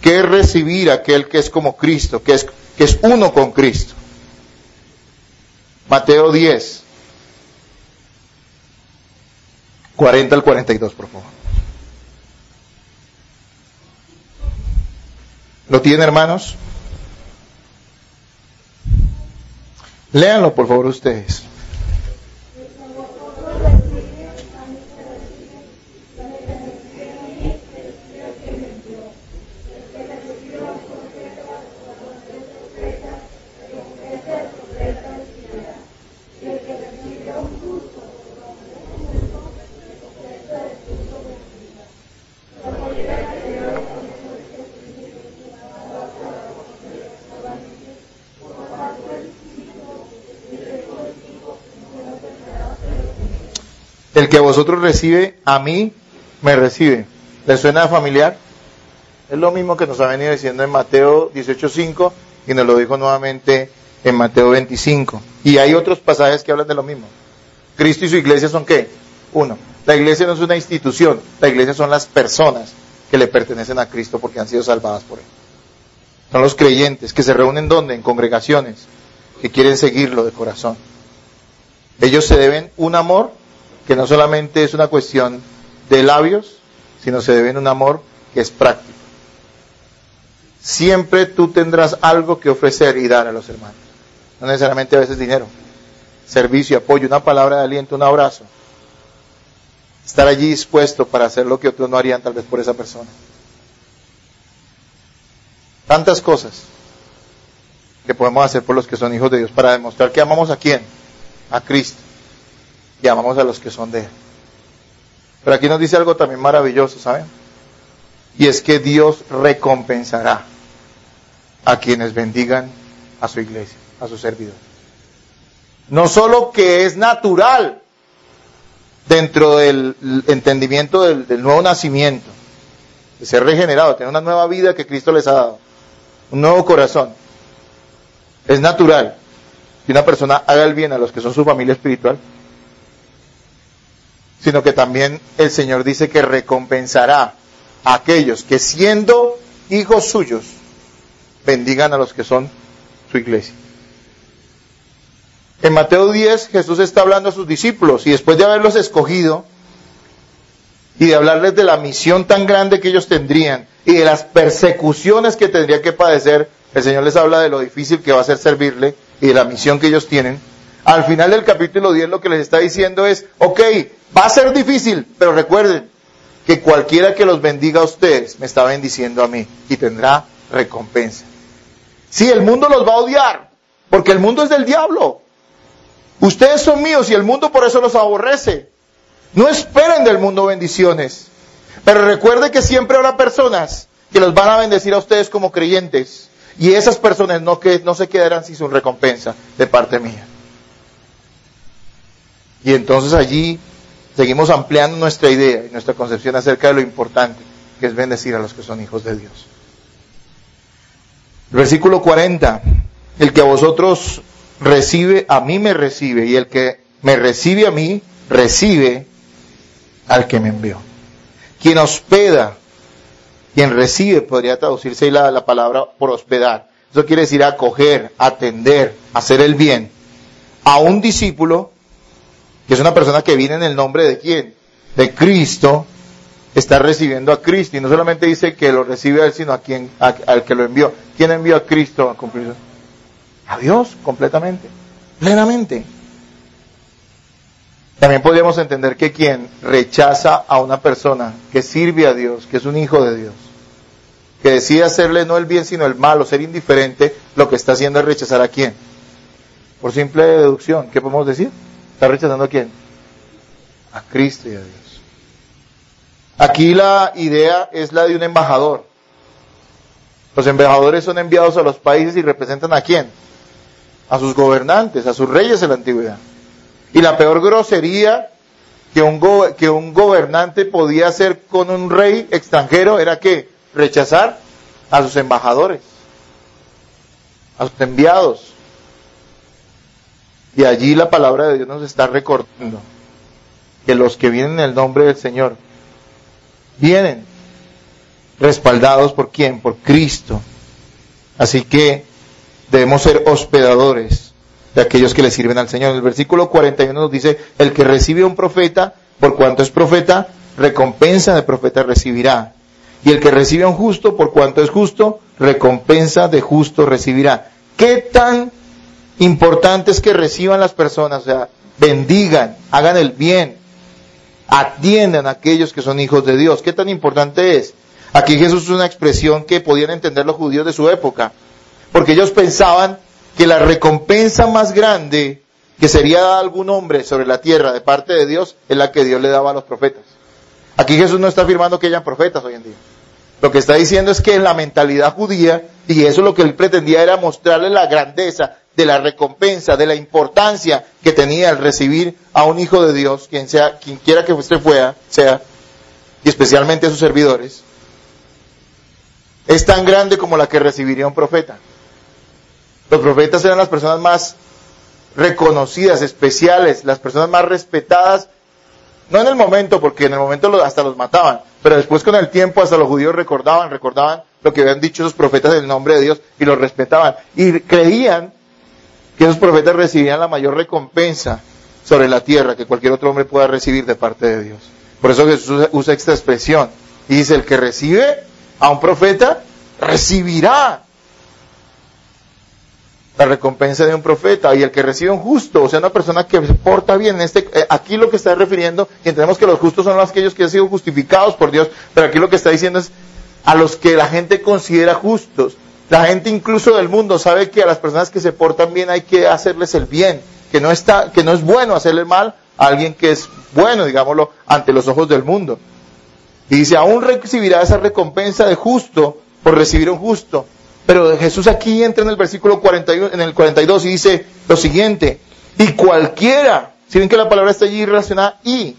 qué es recibir a aquel que es como Cristo, qué que es uno con Cristo. Mateo 10, 40 al 42, por favor. ¿Lo tienen, hermanos? Léanlo, por favor, ustedes. El que a vosotros recibe, a mí me recibe. ¿Les suena familiar? Es lo mismo que nos ha venido diciendo en Mateo 18:5 y nos lo dijo nuevamente en Mateo 25. Y hay otros pasajes que hablan de lo mismo. Cristo y su iglesia son ¿qué? Uno. La iglesia no es una institución, la iglesia son las personas que le pertenecen a Cristo porque han sido salvadas por Él. Son los creyentes que se reúnen ¿dónde? En congregaciones, que quieren seguirlo de corazón. Ellos se deben un amor que no solamente es una cuestión de labios, sino se deben un amor que es práctico. Siempre tú tendrás algo que ofrecer y dar a los hermanos. No necesariamente a veces dinero. Servicio, apoyo, una palabra de aliento, un abrazo. Estar allí dispuesto para hacer lo que otros no harían tal vez por esa persona. Tantas cosas que podemos hacer por los que son hijos de Dios para demostrar que amamos a quién, a Cristo, y amamos a los que son de Él. Pero aquí nos dice algo también maravilloso, ¿saben? Y es que Dios recompensará a quienes bendigan a su iglesia, a su servidor. No solo que es natural dentro del entendimiento del nuevo nacimiento, de ser regenerado, tener una nueva vida que Cristo les ha dado, un nuevo corazón. Es natural que una persona haga el bien a los que son su familia espiritual, sino que también el Señor dice que recompensará a aquellos que siendo hijos suyos bendigan a los que son su iglesia. En Mateo 10 Jesús está hablando a sus discípulos y después de haberlos escogido y de hablarles de la misión tan grande que ellos tendrían y de las persecuciones que tendrían que padecer, el Señor les habla de lo difícil que va a ser servirle y de la misión que ellos tienen. Al final del capítulo 10 lo que les está diciendo es, ok, va a ser difícil, pero recuerden que cualquiera que los bendiga a ustedes me está bendiciendo a mí y tendrá recompensa. Sí, el mundo los va a odiar, porque el mundo es del diablo. Ustedes son míos y el mundo por eso los aborrece. No esperen del mundo bendiciones, pero recuerde que siempre habrá personas que los van a bendecir a ustedes como creyentes y esas personas no se quedarán sin su recompensa de parte mía. Y entonces allí seguimos ampliando nuestra idea y nuestra concepción acerca de lo importante que es bendecir a los que son hijos de Dios. Versículo 40, el que a vosotros recibe, a mí me recibe, y el que me recibe a mí, recibe al que me envió. Quien hospeda, quien recibe, podría traducirse ahí la palabra por hospedar. Eso quiere decir acoger, atender, hacer el bien. A un discípulo, que es una persona que viene en el nombre de ¿quién? De Cristo, está recibiendo a Cristo. Y no solamente dice que lo recibe a él, sino al que lo envió. ¿Quién envió a Cristo a cumplir? A Dios, completamente, plenamente. También podríamos entender que quien rechaza a una persona que sirve a Dios, que es un hijo de Dios, que decide hacerle no el bien sino el mal, o ser indiferente, lo que está haciendo es rechazar a quién. Por simple deducción, ¿qué podemos decir? ¿Está rechazando a quién? A Cristo y a Dios. Aquí la idea es la de un embajador. Los embajadores son enviados a los países y representan ¿a quién? A sus gobernantes, a sus reyes en la antigüedad. Y la peor grosería que un gobernante podía hacer con un rey extranjero era que rechazar a sus embajadores, a sus enviados. Y allí la palabra de Dios nos está recordando que los que vienen en el nombre del Señor vienen respaldados por ¿quién? Por Cristo. Así que debemos ser hospedadores de aquellos que le sirven al Señor. En el versículo 41 nos dice, el que recibe a un profeta, por cuanto es profeta, recompensa de profeta recibirá. Y el que recibe a un justo, por cuanto es justo, recompensa de justo recibirá. ¿Qué tan importante es que reciban las personas? O sea, bendigan, hagan el bien, atiendan a aquellos que son hijos de Dios. ¿Qué tan importante es? Aquí Jesús usa una expresión que podían entender los judíos de su época, porque ellos pensaban que la recompensa más grande que sería dada a algún hombre sobre la tierra de parte de Dios es la que Dios le daba a los profetas. Aquí Jesús no está afirmando que hayan profetas hoy en día. Lo que está diciendo es que en la mentalidad judía, y eso lo que él pretendía era mostrarle la grandeza de la recompensa, de la importancia que tenía el recibir a un hijo de Dios, quien quiera que usted sea, y especialmente a sus servidores, es tan grande como la que recibiría un profeta. Los profetas eran las personas más reconocidas, especiales, las personas más respetadas, no en el momento, porque en el momento hasta los mataban, pero después con el tiempo hasta los judíos recordaban lo que habían dicho esos profetas en el nombre de Dios y los respetaban. Y creían que esos profetas recibían la mayor recompensa sobre la tierra que cualquier otro hombre pueda recibir de parte de Dios. Por eso Jesús usa esta expresión. Y dice, el que recibe a un profeta, recibirá la recompensa de un profeta, y el que recibe un justo, o sea, una persona que se porta bien, aquí lo que está refiriendo, y entendemos que los justos son aquellos que han sido justificados por Dios, pero aquí lo que está diciendo es a los que la gente considera justos. La gente incluso del mundo sabe que a las personas que se portan bien hay que hacerles el bien, que no es bueno hacerle mal a alguien que es bueno, digámoslo, ante los ojos del mundo. Y dice, aún recibirá esa recompensa de justo por recibir un justo. Pero Jesús aquí entra en el versículo 41, en el 42 y dice lo siguiente, y cualquiera, si ven que la palabra está allí relacionada, y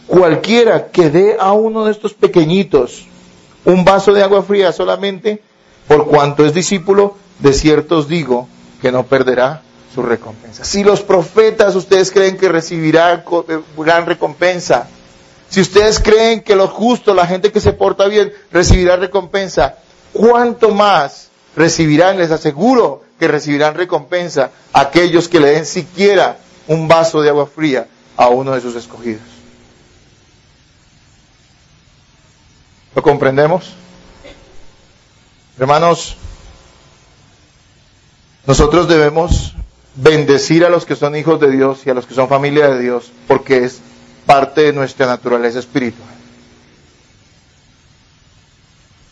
cualquiera que dé a uno de estos pequeñitos un vaso de agua fría solamente, por cuanto es discípulo, de cierto os digo que no perderá su recompensa. Si los profetas ustedes creen que recibirán gran recompensa, si ustedes creen que los justos, la gente que se porta bien, recibirá recompensa, ¿cuánto más recibirán? Les aseguro que recibirán recompensa aquellos que le den siquiera un vaso de agua fría a uno de sus escogidos. ¿Lo comprendemos? Hermanos, nosotros debemos bendecir a los que son hijos de Dios y a los que son familia de Dios, porque es parte de nuestra naturaleza espiritual.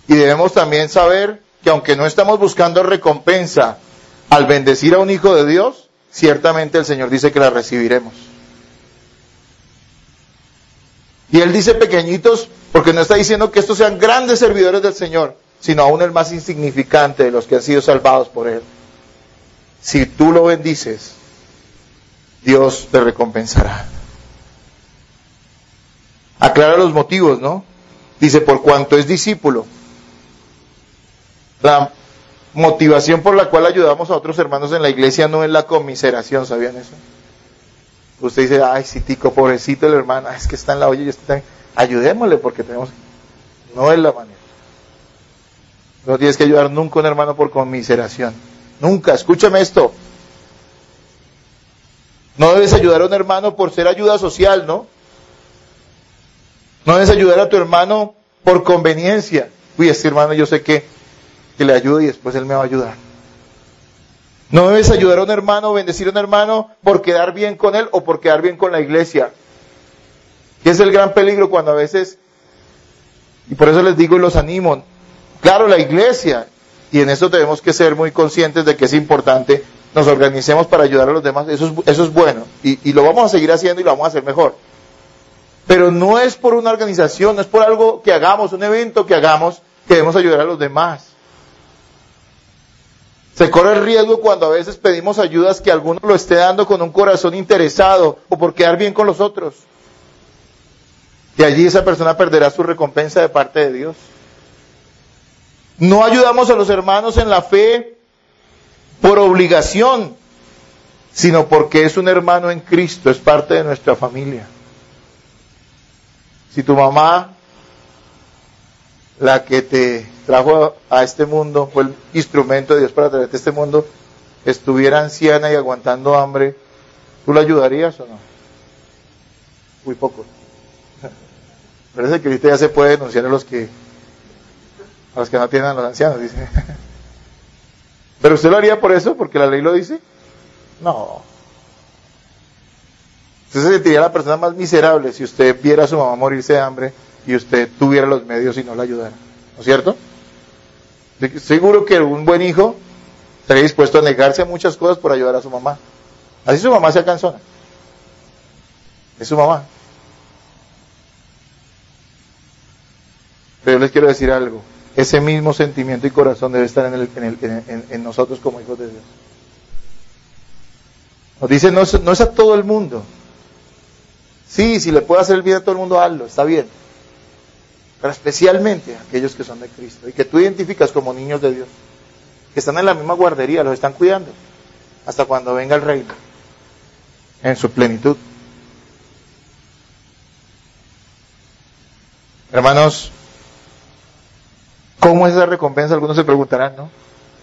Y debemos también saber que aunque no estamos buscando recompensa al bendecir a un hijo de Dios, ciertamente el Señor dice que la recibiremos. Y Él dice pequeñitos, porque no está diciendo que estos sean grandes servidores del Señor, sino aún el más insignificante de los que han sido salvados por Él. Si tú lo bendices, Dios te recompensará. Aclara los motivos, ¿no? Dice, por cuanto es discípulo. La motivación por la cual ayudamos a otros hermanos en la iglesia no es la conmiseración, ¿sabían eso? Usted dice, ay, sí, tico, pobrecito el hermano, es que está en la olla y está tan... Ayudémosle porque tenemos... No es la manera. No tienes que ayudar nunca a un hermano por conmiseración. Nunca, escúchame esto. No debes ayudar a un hermano por ser ayuda social, ¿no? No debes ayudar a tu hermano por conveniencia. Uy, este hermano yo sé que le ayudo y después él me va a ayudar. No debes ayudar a un hermano, bendecir a un hermano por quedar bien con él o por quedar bien con la iglesia. Y es el gran peligro cuando a veces, y por eso les digo y los animo, claro, la iglesia, y en eso tenemos que ser muy conscientes de que es importante, nos organicemos para ayudar a los demás, eso es bueno, y lo vamos a seguir haciendo y lo vamos a hacer mejor. Pero no es por una organización, no es por algo que hagamos, un evento que hagamos, que debemos ayudar a los demás. Se corre el riesgo cuando a veces pedimos ayudas que alguno lo esté dando con un corazón interesado o por quedar bien con los otros. Y allí esa persona perderá su recompensa de parte de Dios. No ayudamos a los hermanos en la fe por obligación, sino porque es un hermano en Cristo, es parte de nuestra familia. Si tu mamá, la que te trajo a este mundo, fue el instrumento de Dios para traerte a este mundo, estuviera anciana y aguantando hambre, ¿tú la ayudarías o no? Muy poco. Parece que ahorita ya se puede denunciar a los que no atienden a los ancianos, dice. ¿Pero usted lo haría por eso? ¿Porque la ley lo dice? No. Usted se sentiría la persona más miserable si usted viera a su mamá morirse de hambre y usted tuviera los medios y no la ayudara. ¿No es cierto? Seguro que un buen hijo estaría dispuesto a negarse a muchas cosas por ayudar a su mamá. Así su mamá sea cansona. Es su mamá. Pero yo les quiero decir algo. Ese mismo sentimiento y corazón debe estar en nosotros como hijos de Dios. Nos dice, no es a todo el mundo. Sí, si le puede hacer el bien a todo el mundo, hazlo, está bien. Pero especialmente a aquellos que son de Cristo y que tú identificas como niños de Dios, que están en la misma guardería, los están cuidando, hasta cuando venga el reino, en su plenitud. Hermanos, ¿cómo es esa recompensa? Algunos se preguntarán, ¿no?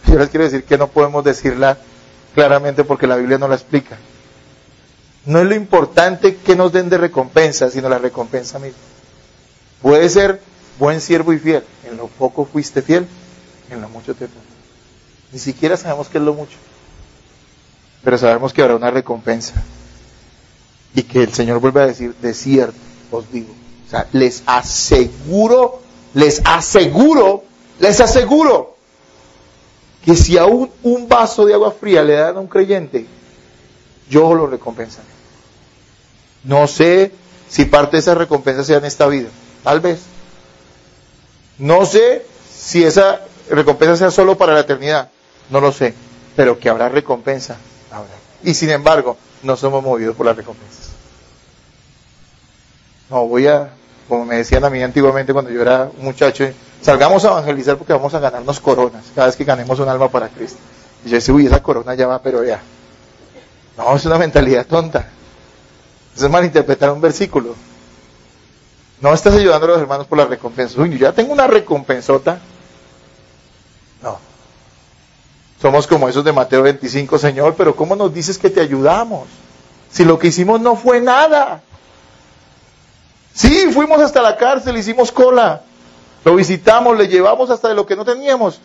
Yo les quiero decir que no podemos decirla claramente porque la Biblia no la explica. No es lo importante que nos den de recompensa, sino la recompensa misma. Puede ser buen siervo y fiel. En lo poco fuiste fiel, en lo mucho te pongo. Ni siquiera sabemos qué es lo mucho. Pero sabemos que habrá una recompensa. Y que el Señor vuelve a decir, de cierto os digo. O sea, les aseguro que si aún un vaso de agua fría le dan a un creyente, yo lo recompensaré. No sé si parte de esa recompensa sea en esta vida, tal vez. No sé si esa recompensa sea solo para la eternidad, no lo sé, pero que habrá recompensa, habrá. Y sin embargo, no somos movidos por las recompensas. No, como me decían a mí antiguamente cuando yo era un muchacho, salgamos a evangelizar porque vamos a ganarnos coronas, cada vez que ganemos un alma para Cristo. Y yo decía, esa corona ya va, pero ya. No, es una mentalidad tonta. Eso es malinterpretar un versículo. No estás ayudando a los hermanos por la recompensa. Uy, yo ya tengo una recompensota. No. Somos como esos de Mateo 25, Señor, pero ¿cómo nos dices que te ayudamos? Si lo que hicimos no fue nada. Sí, fuimos hasta la cárcel, hicimos cola. Lo visitamos, le llevamos hasta de lo que no teníamos.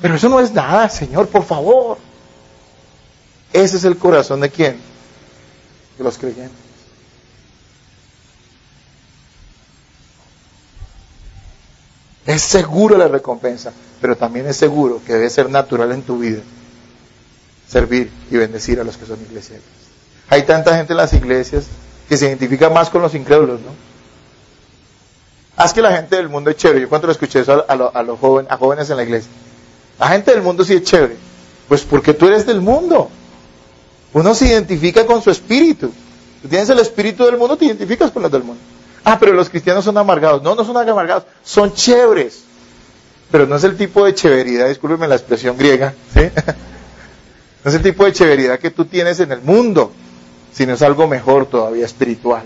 Pero eso no es nada, Señor, por favor. Ese es el corazón de ¿quién? De los creyentes. Es seguro la recompensa, pero también es seguro que debe ser natural en tu vida servir y bendecir a los que son iglesias. Hay tanta gente en las iglesias que se identifica más con los incrédulos, ¿no? Haz que la gente del mundo es chévere. Yo cuando lo escuché eso a jóvenes en la iglesia. La gente del mundo sí es chévere. Pues porque tú eres del mundo. Uno se identifica con su espíritu. Tú tienes el espíritu del mundo, te identificas con los del mundo. Ah, pero los cristianos son amargados. No, no son amargados, son chéveres. Pero no es el tipo de chéveridad, discúlpeme la expresión griega, ¿sí? No es el tipo de chéveridad que tú tienes en el mundo, sino es algo mejor todavía, espiritual.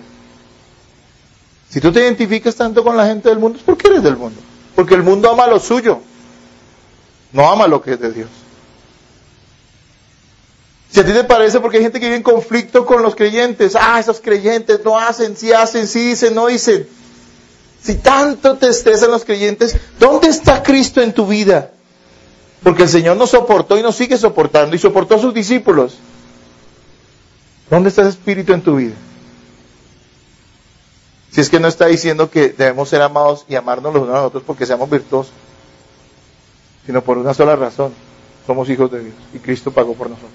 Si tú te identificas tanto con la gente del mundo, es porque eres del mundo. Porque el mundo ama lo suyo, no ama lo que es de Dios. Si a ti te parece, porque hay gente que vive en conflicto con los creyentes, esos creyentes no hacen, sí dicen, no dicen. Si tanto te estresan los creyentes, ¿dónde está Cristo en tu vida? Porque el Señor nos soportó y nos sigue soportando y soportó a sus discípulos. ¿Dónde está ese espíritu en tu vida? Si es que no está diciendo que debemos ser amados y amarnos los unos a los otros porque seamos virtuosos, sino por una sola razón: somos hijos de Dios y Cristo pagó por nosotros.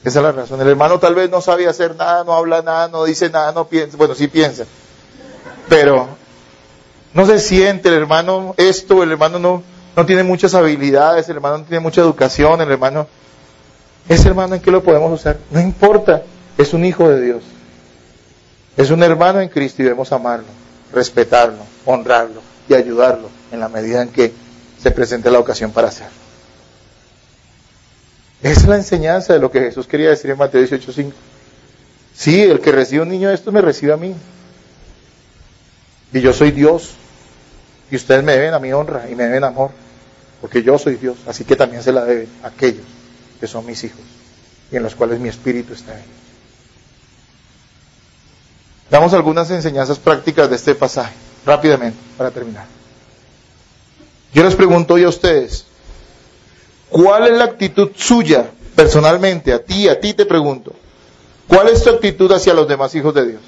Esa es la razón. El hermano tal vez no sabe hacer nada, no habla nada, no dice nada, no piensa, bueno, sí piensa, pero no se siente, el hermano el hermano no tiene muchas habilidades, el hermano no tiene mucha educación, ese hermano ¿en qué lo podemos usar? No importa, es un hijo de Dios. Es un hermano en Cristo y debemos amarlo, respetarlo, honrarlo y ayudarlo en la medida en que se presente la ocasión para hacerlo. Esa es la enseñanza de lo que Jesús quería decir en Mateo 18:5. Sí, el que recibe un niño de estos me recibe a mí. Y yo soy Dios. Y ustedes me deben a mi honra y me deben amor. Porque yo soy Dios. Así que también se la deben a aquellos que son mis hijos y en los cuales mi espíritu está en ellos. Damos algunas enseñanzas prácticas de este pasaje, rápidamente, para terminar. Yo les pregunto hoy a ustedes, ¿cuál es la actitud suya, personalmente, a ti te pregunto, ¿cuál es tu actitud hacia los demás hijos de Dios?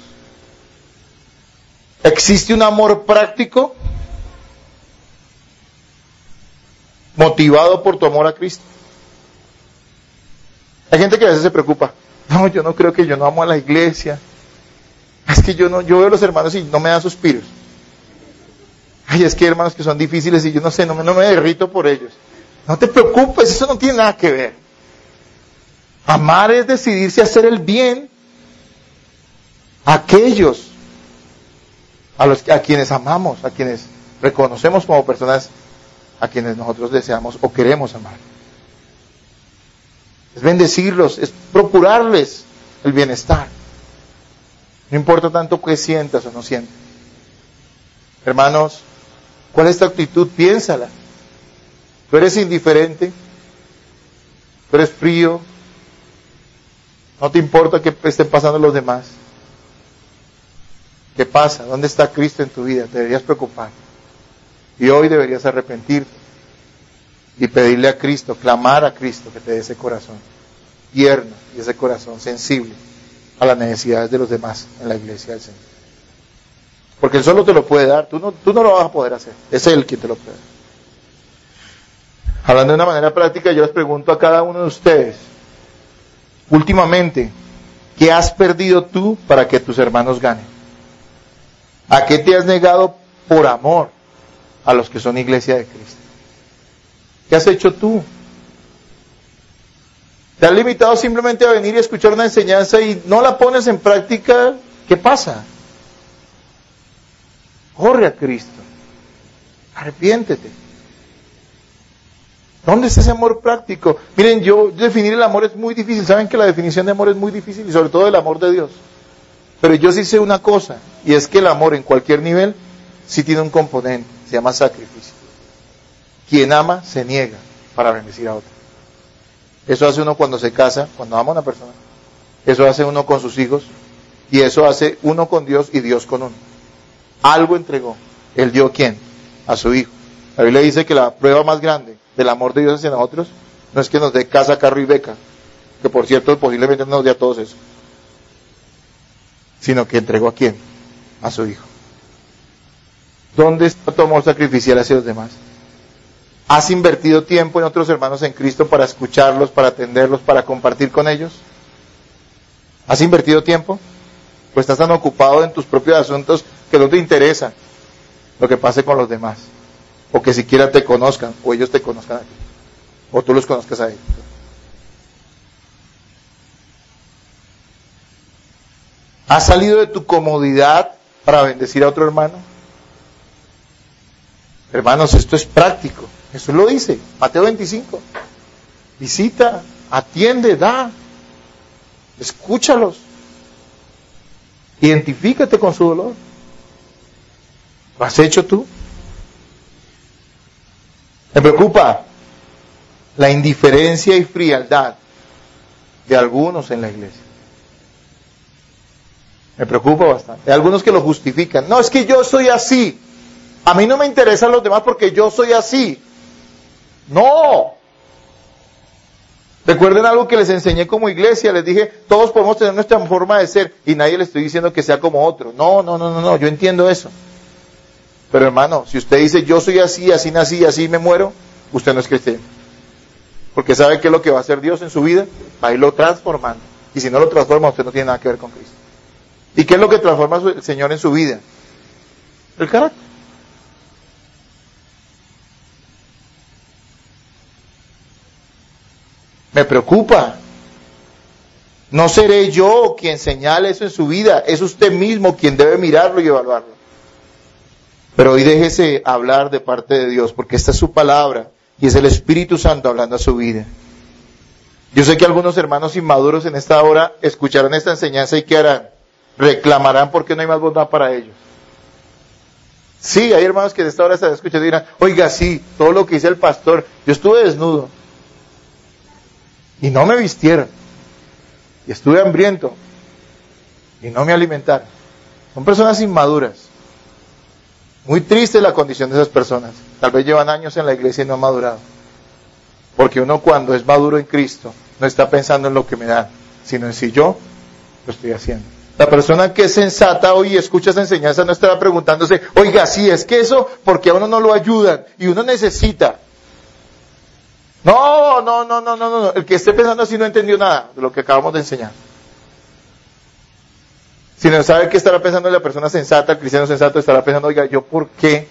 ¿Existe un amor práctico motivado por tu amor a Cristo? Hay gente que a veces se preocupa, no, yo no creo que yo no amo a la iglesia, es que yo veo a los hermanos y no me da suspiros. Ay, es que hay hermanos que son difíciles y yo no sé, no me derrito por ellos. No te preocupes, eso no tiene nada que ver. Amar es decidirse a hacer el bien a aquellos a quienes amamos, a quienes reconocemos como personas a quienes nosotros deseamos o queremos amar. Es bendecirlos, es procurarles el bienestar. No importa tanto qué sientas o no sientas. Hermanos, ¿cuál es tu actitud? Piénsala. ¿Tú eres indiferente? ¿Tú eres frío? ¿No te importa qué estén pasando los demás? ¿Qué pasa? ¿Dónde está Cristo en tu vida? Te deberías preocupar. Y hoy deberías arrepentirte y pedirle a Cristo, clamar a Cristo que te dé ese corazón tierno y ese corazón sensible a las necesidades de los demás en la iglesia del Señor. Porque Él solo te lo puede dar, tú no lo vas a poder hacer, es Él quien te lo puede dar. Hablando de una manera práctica, yo les pregunto a cada uno de ustedes, últimamente, ¿qué has perdido tú para que tus hermanos ganen? ¿A qué te has negado por amor a los que son iglesia de Cristo? ¿Qué has hecho tú? ¿Te has limitado simplemente a venir y escuchar una enseñanza y no la pones en práctica? ¿Qué pasa? Corre a Cristo. Arrepiéntete. ¿Dónde está ese amor práctico? Miren, definir el amor es muy difícil. Saben que la definición de amor es muy difícil y sobre todo el amor de Dios. Pero yo sí sé una cosa, y es que el amor en cualquier nivel sí tiene un componente, se llama sacrificio. Quien ama se niega para bendecir a otro. Eso hace uno cuando se casa, cuando ama a una persona. Eso hace uno con sus hijos, y eso hace uno con Dios y Dios con uno. Algo entregó. ¿Él dio quién? A su hijo. La Biblia dice que la prueba más grande del amor de Dios hacia nosotros no es que nos dé casa, carro y beca, que por cierto posiblemente no nos dé a todos eso, sino que entregó a quién? A su hijo. ¿Dónde está tu amor sacrificial hacia los demás? ¿Has invertido tiempo en otros hermanos en Cristo para escucharlos, para atenderlos, para compartir con ellos? ¿Has invertido tiempo? ¿O estás tan ocupado en tus propios asuntos que no te interesa lo que pase con los demás? O que siquiera te conozcan, o ellos te conozcan a ti, o tú los conozcas a ellos. ¿Has salido de tu comodidad para bendecir a otro hermano? Hermanos, esto es práctico. Jesús lo dice, Mateo 25. Visita, atiende, da. Escúchalos. Identifícate con su dolor. ¿Lo has hecho tú? Me preocupa la indiferencia y frialdad de algunos en la iglesia. Me preocupa bastante. Hay algunos que lo justifican. No, es que yo soy así. A mí no me interesan los demás porque yo soy así. No. Recuerden algo que les enseñé como iglesia. Les dije, todos podemos tener nuestra forma de ser y nadie le estoy diciendo que sea como otro. No, yo entiendo eso. Pero hermano, si usted dice, yo soy así, así nací, así me muero, usted no es cristiano. Porque sabe qué es lo que va a hacer Dios en su vida, va a irlo transformando. Y si no lo transforma, usted no tiene nada que ver con Cristo. ¿Y qué es lo que transforma el Señor en su vida? El carácter. Me preocupa. No seré yo quien señale eso en su vida, es usted mismo quien debe mirarlo y evaluarlo. Pero hoy déjese hablar de parte de Dios, porque esta es su palabra y es el Espíritu Santo hablando a su vida. Yo sé que algunos hermanos inmaduros en esta hora escucharán esta enseñanza y ¿qué harán? Reclamarán porque no hay más bondad para ellos. Sí, hay hermanos que en esta hora están escuchando y dirán, oiga, sí, todo lo que dice el pastor, yo estuve desnudo. y no me vistieron, y estuve hambriento y no me alimentaron. Son personas inmaduras. Muy triste la condición de esas personas. Tal vez llevan años en la iglesia y no han madurado. Porque uno cuando es maduro en Cristo no está pensando en lo que me dan, sino en si yo lo estoy haciendo. La persona que es sensata hoy y escucha esa enseñanza no estará preguntándose, oiga, sí, es que eso, porque a uno no lo ayudan y uno necesita. No. El que esté pensando así no entendió nada de lo que acabamos de enseñar. Si no sabe qué estará pensando la persona sensata, el cristiano sensato estará pensando, oiga, ¿yo por qué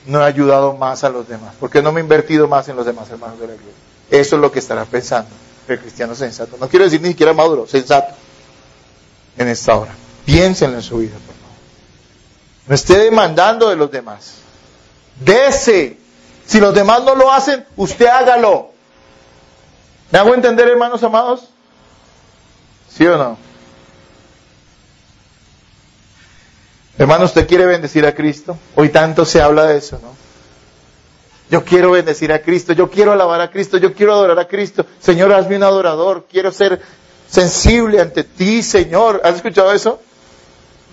no he ayudado más a los demás? ¿Por qué no me he invertido más en los demás hermanos de la iglesia? Eso es lo que estará pensando el cristiano sensato. No quiero decir ni siquiera maduro, sensato. En esta hora. Piénsenlo en su vida, por favor. No esté demandando de los demás. Dese. Si los demás no lo hacen, usted hágalo. ¿Me hago entender, hermanos amados? ¿Sí o no? Hermano, ¿usted quiere bendecir a Cristo? Hoy tanto se habla de eso, ¿no? Yo quiero bendecir a Cristo, yo quiero alabar a Cristo, yo quiero adorar a Cristo. Señor, hazme un adorador, quiero ser sensible ante ti, Señor. ¿Has escuchado eso?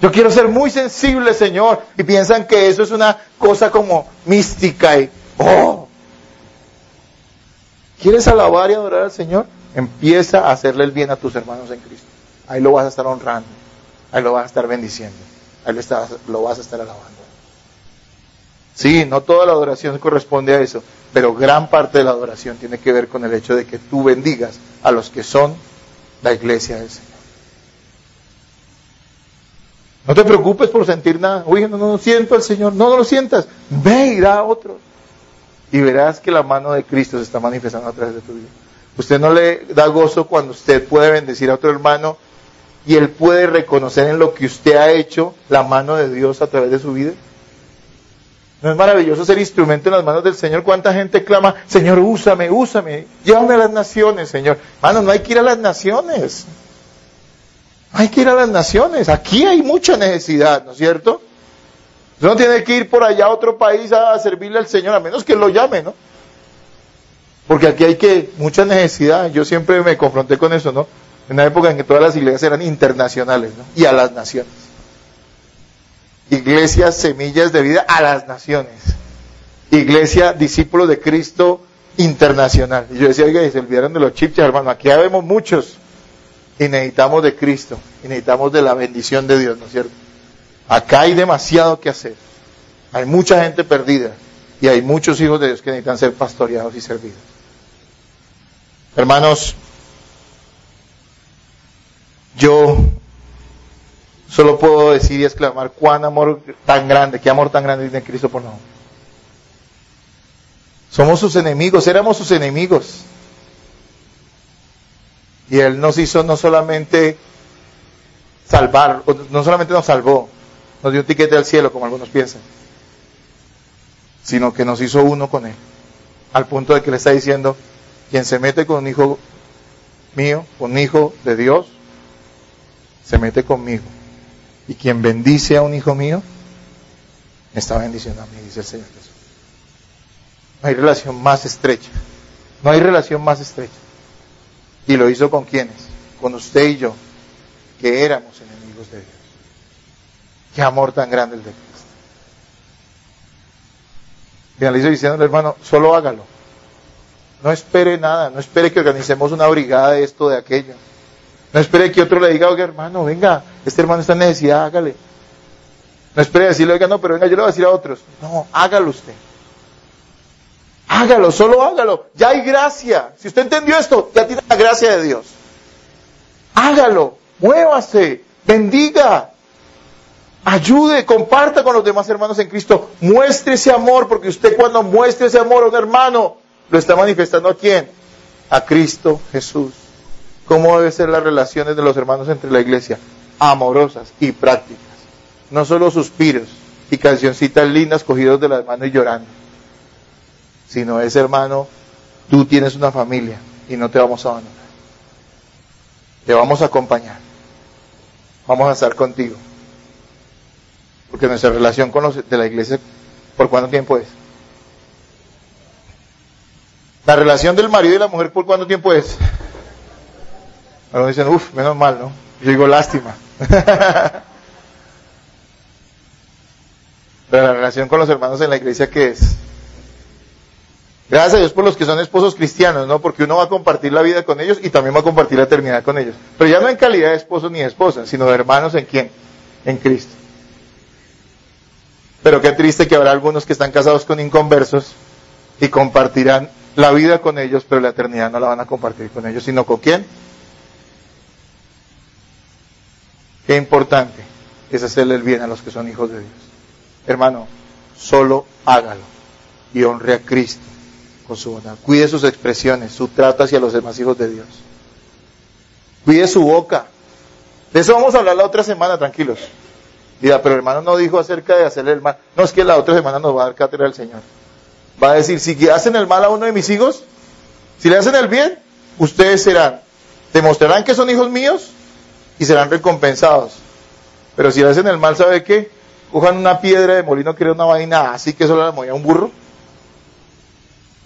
Yo quiero ser muy sensible, Señor. Y piensan que eso es una cosa como mística y, ¿quieres alabar y adorar al Señor? Empieza a hacerle el bien a tus hermanos en Cristo. Ahí lo vas a estar honrando, ahí lo vas a estar bendiciendo, ahí lo vas a estar alabando. Sí, no toda la adoración corresponde a eso, pero gran parte de la adoración tiene que ver con el hecho de que tú bendigas a los que son la iglesia del Señor. No te preocupes por sentir nada. Oye, no siento al Señor. No lo sientas. Ve y da a otros. Y verás que la mano de Cristo se está manifestando a través de tu vida. Usted no le da gozo cuando usted puede bendecir a otro hermano y él puede reconocer en lo que usted ha hecho la mano de Dios a través de su vida. ¿No es maravilloso ser instrumento en las manos del Señor? ¿Cuánta gente clama, Señor, úsame, llévame a las naciones, Señor? Mano, no hay que ir a las naciones. Hay que ir a las naciones. Aquí hay mucha necesidad, ¿no es cierto? Usted no tiene que ir por allá a otro país a servirle al Señor, a menos que Él lo llame, ¿no? Porque aquí hay mucha necesidad. Yo siempre me confronté con eso, ¿no? En una época en que todas las iglesias eran internacionales, ¿no? Y a las naciones. Iglesia Semillas de Vida a las naciones. Iglesia Discípulos de Cristo Internacional. Y yo decía, oiga, y se olvidaron de los chipchas, hermano. Aquí ya vemos muchos. Y necesitamos de Cristo. Y necesitamos de la bendición de Dios, ¿no es cierto? Acá hay demasiado que hacer. Hay mucha gente perdida. Y hay muchos hijos de Dios que necesitan ser pastoreados y servidos. Hermanos, yo solo puedo decir y exclamar cuán amor tan grande, qué amor tan grande tiene Cristo por nosotros. Somos sus enemigos, éramos sus enemigos. Y Él nos hizo no solamente salvar, no solamente nos salvó, nos dio un tiquete al cielo, como algunos piensan, sino que nos hizo uno con Él. Al punto de que le está diciendo, quien se mete con un hijo mío, con un hijo de Dios, se mete conmigo. Y quien bendice a un hijo mío, me está bendiciendo a mí, dice el Señor Jesús. No hay relación más estrecha. No hay relación más estrecha. ¿Y lo hizo con quiénes? Con usted y yo, que éramos enemigos de Dios. Qué amor tan grande el de Cristo. Finalizo diciéndole, hermano, solo hágalo. No espere nada, no espere que organicemos una brigada de esto, de aquello. No espere que otro le diga, oiga, hermano, venga, este hermano está en necesidad, hágale. No espere decirle, oiga, no, pero venga, yo le voy a decir a otros. No, hágalo usted. Hágalo, solo hágalo. Ya hay gracia. Si usted entendió esto, ya tiene la gracia de Dios. Hágalo, muévase, bendiga, ayude, comparta con los demás hermanos en Cristo. Muestre ese amor, porque usted cuando muestre ese amor a un hermano, lo está manifestando ¿a quién? A Cristo Jesús. ¿Cómo deben ser las relaciones de los hermanos entre la iglesia? Amorosas y prácticas. No solo suspiros y cancioncitas lindas cogidos de las manos y llorando. Sino es, hermano, tú tienes una familia y no te vamos a abandonar. Te vamos a acompañar. Vamos a estar contigo. Porque nuestra relación con los de la iglesia, ¿por cuánto tiempo es? La relación del marido y la mujer, ¿por cuánto tiempo es? Algunos dicen, uff, menos mal, ¿no? Yo digo, lástima. Pero la relación con los hermanos en la iglesia, ¿qué es? Gracias a Dios por los que son esposos cristianos, ¿no? Porque uno va a compartir la vida con ellos y también va a compartir la eternidad con ellos. Pero ya no en calidad de esposo ni de esposa, sino de hermanos ¿en quién? En Cristo. Pero qué triste que habrá algunos que están casados con inconversos y compartirán la vida con ellos, pero la eternidad no la van a compartir con ellos, sino ¿con quién? Qué importante es hacerle el bien a los que son hijos de Dios. Hermano, solo hágalo y honre a Cristo con su bondad. Cuide sus expresiones, su trato hacia los demás hijos de Dios. Cuide su boca. De eso vamos a hablar la otra semana, tranquilos. Diga, pero el hermano no dijo acerca de hacerle el mal. No, es que la otra semana nos va a dar cátedra el Señor. Va a decir, si hacen el mal a uno de mis hijos, si le hacen el bien, ustedes demostrarán que son hijos míos y serán recompensados. Pero si le hacen el mal, ¿sabe qué? Cojan una piedra de molino que era una vaina así que solo la movía un burro.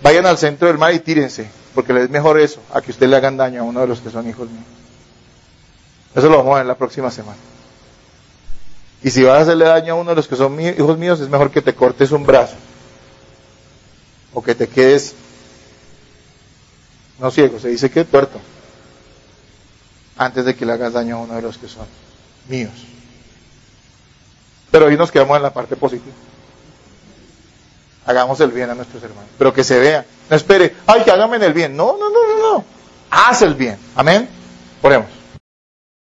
Vayan al centro del mar y tírense, porque les es mejor eso, a que usted le hagan daño a uno de los que son hijos míos. Eso lo vamos a ver la próxima semana. Y si vas a hacerle daño a uno de los que son hijos míos, es mejor que te cortes un brazo. O que te quedes, no ciego, se dice que tuerto. Antes de que le hagas daño a uno de los que son míos. Pero hoy nos quedamos en la parte positiva. Hagamos el bien a nuestros hermanos. Pero que se vea. No espere, ay, que hágame el bien. No. Haz el bien. Amén. Oremos.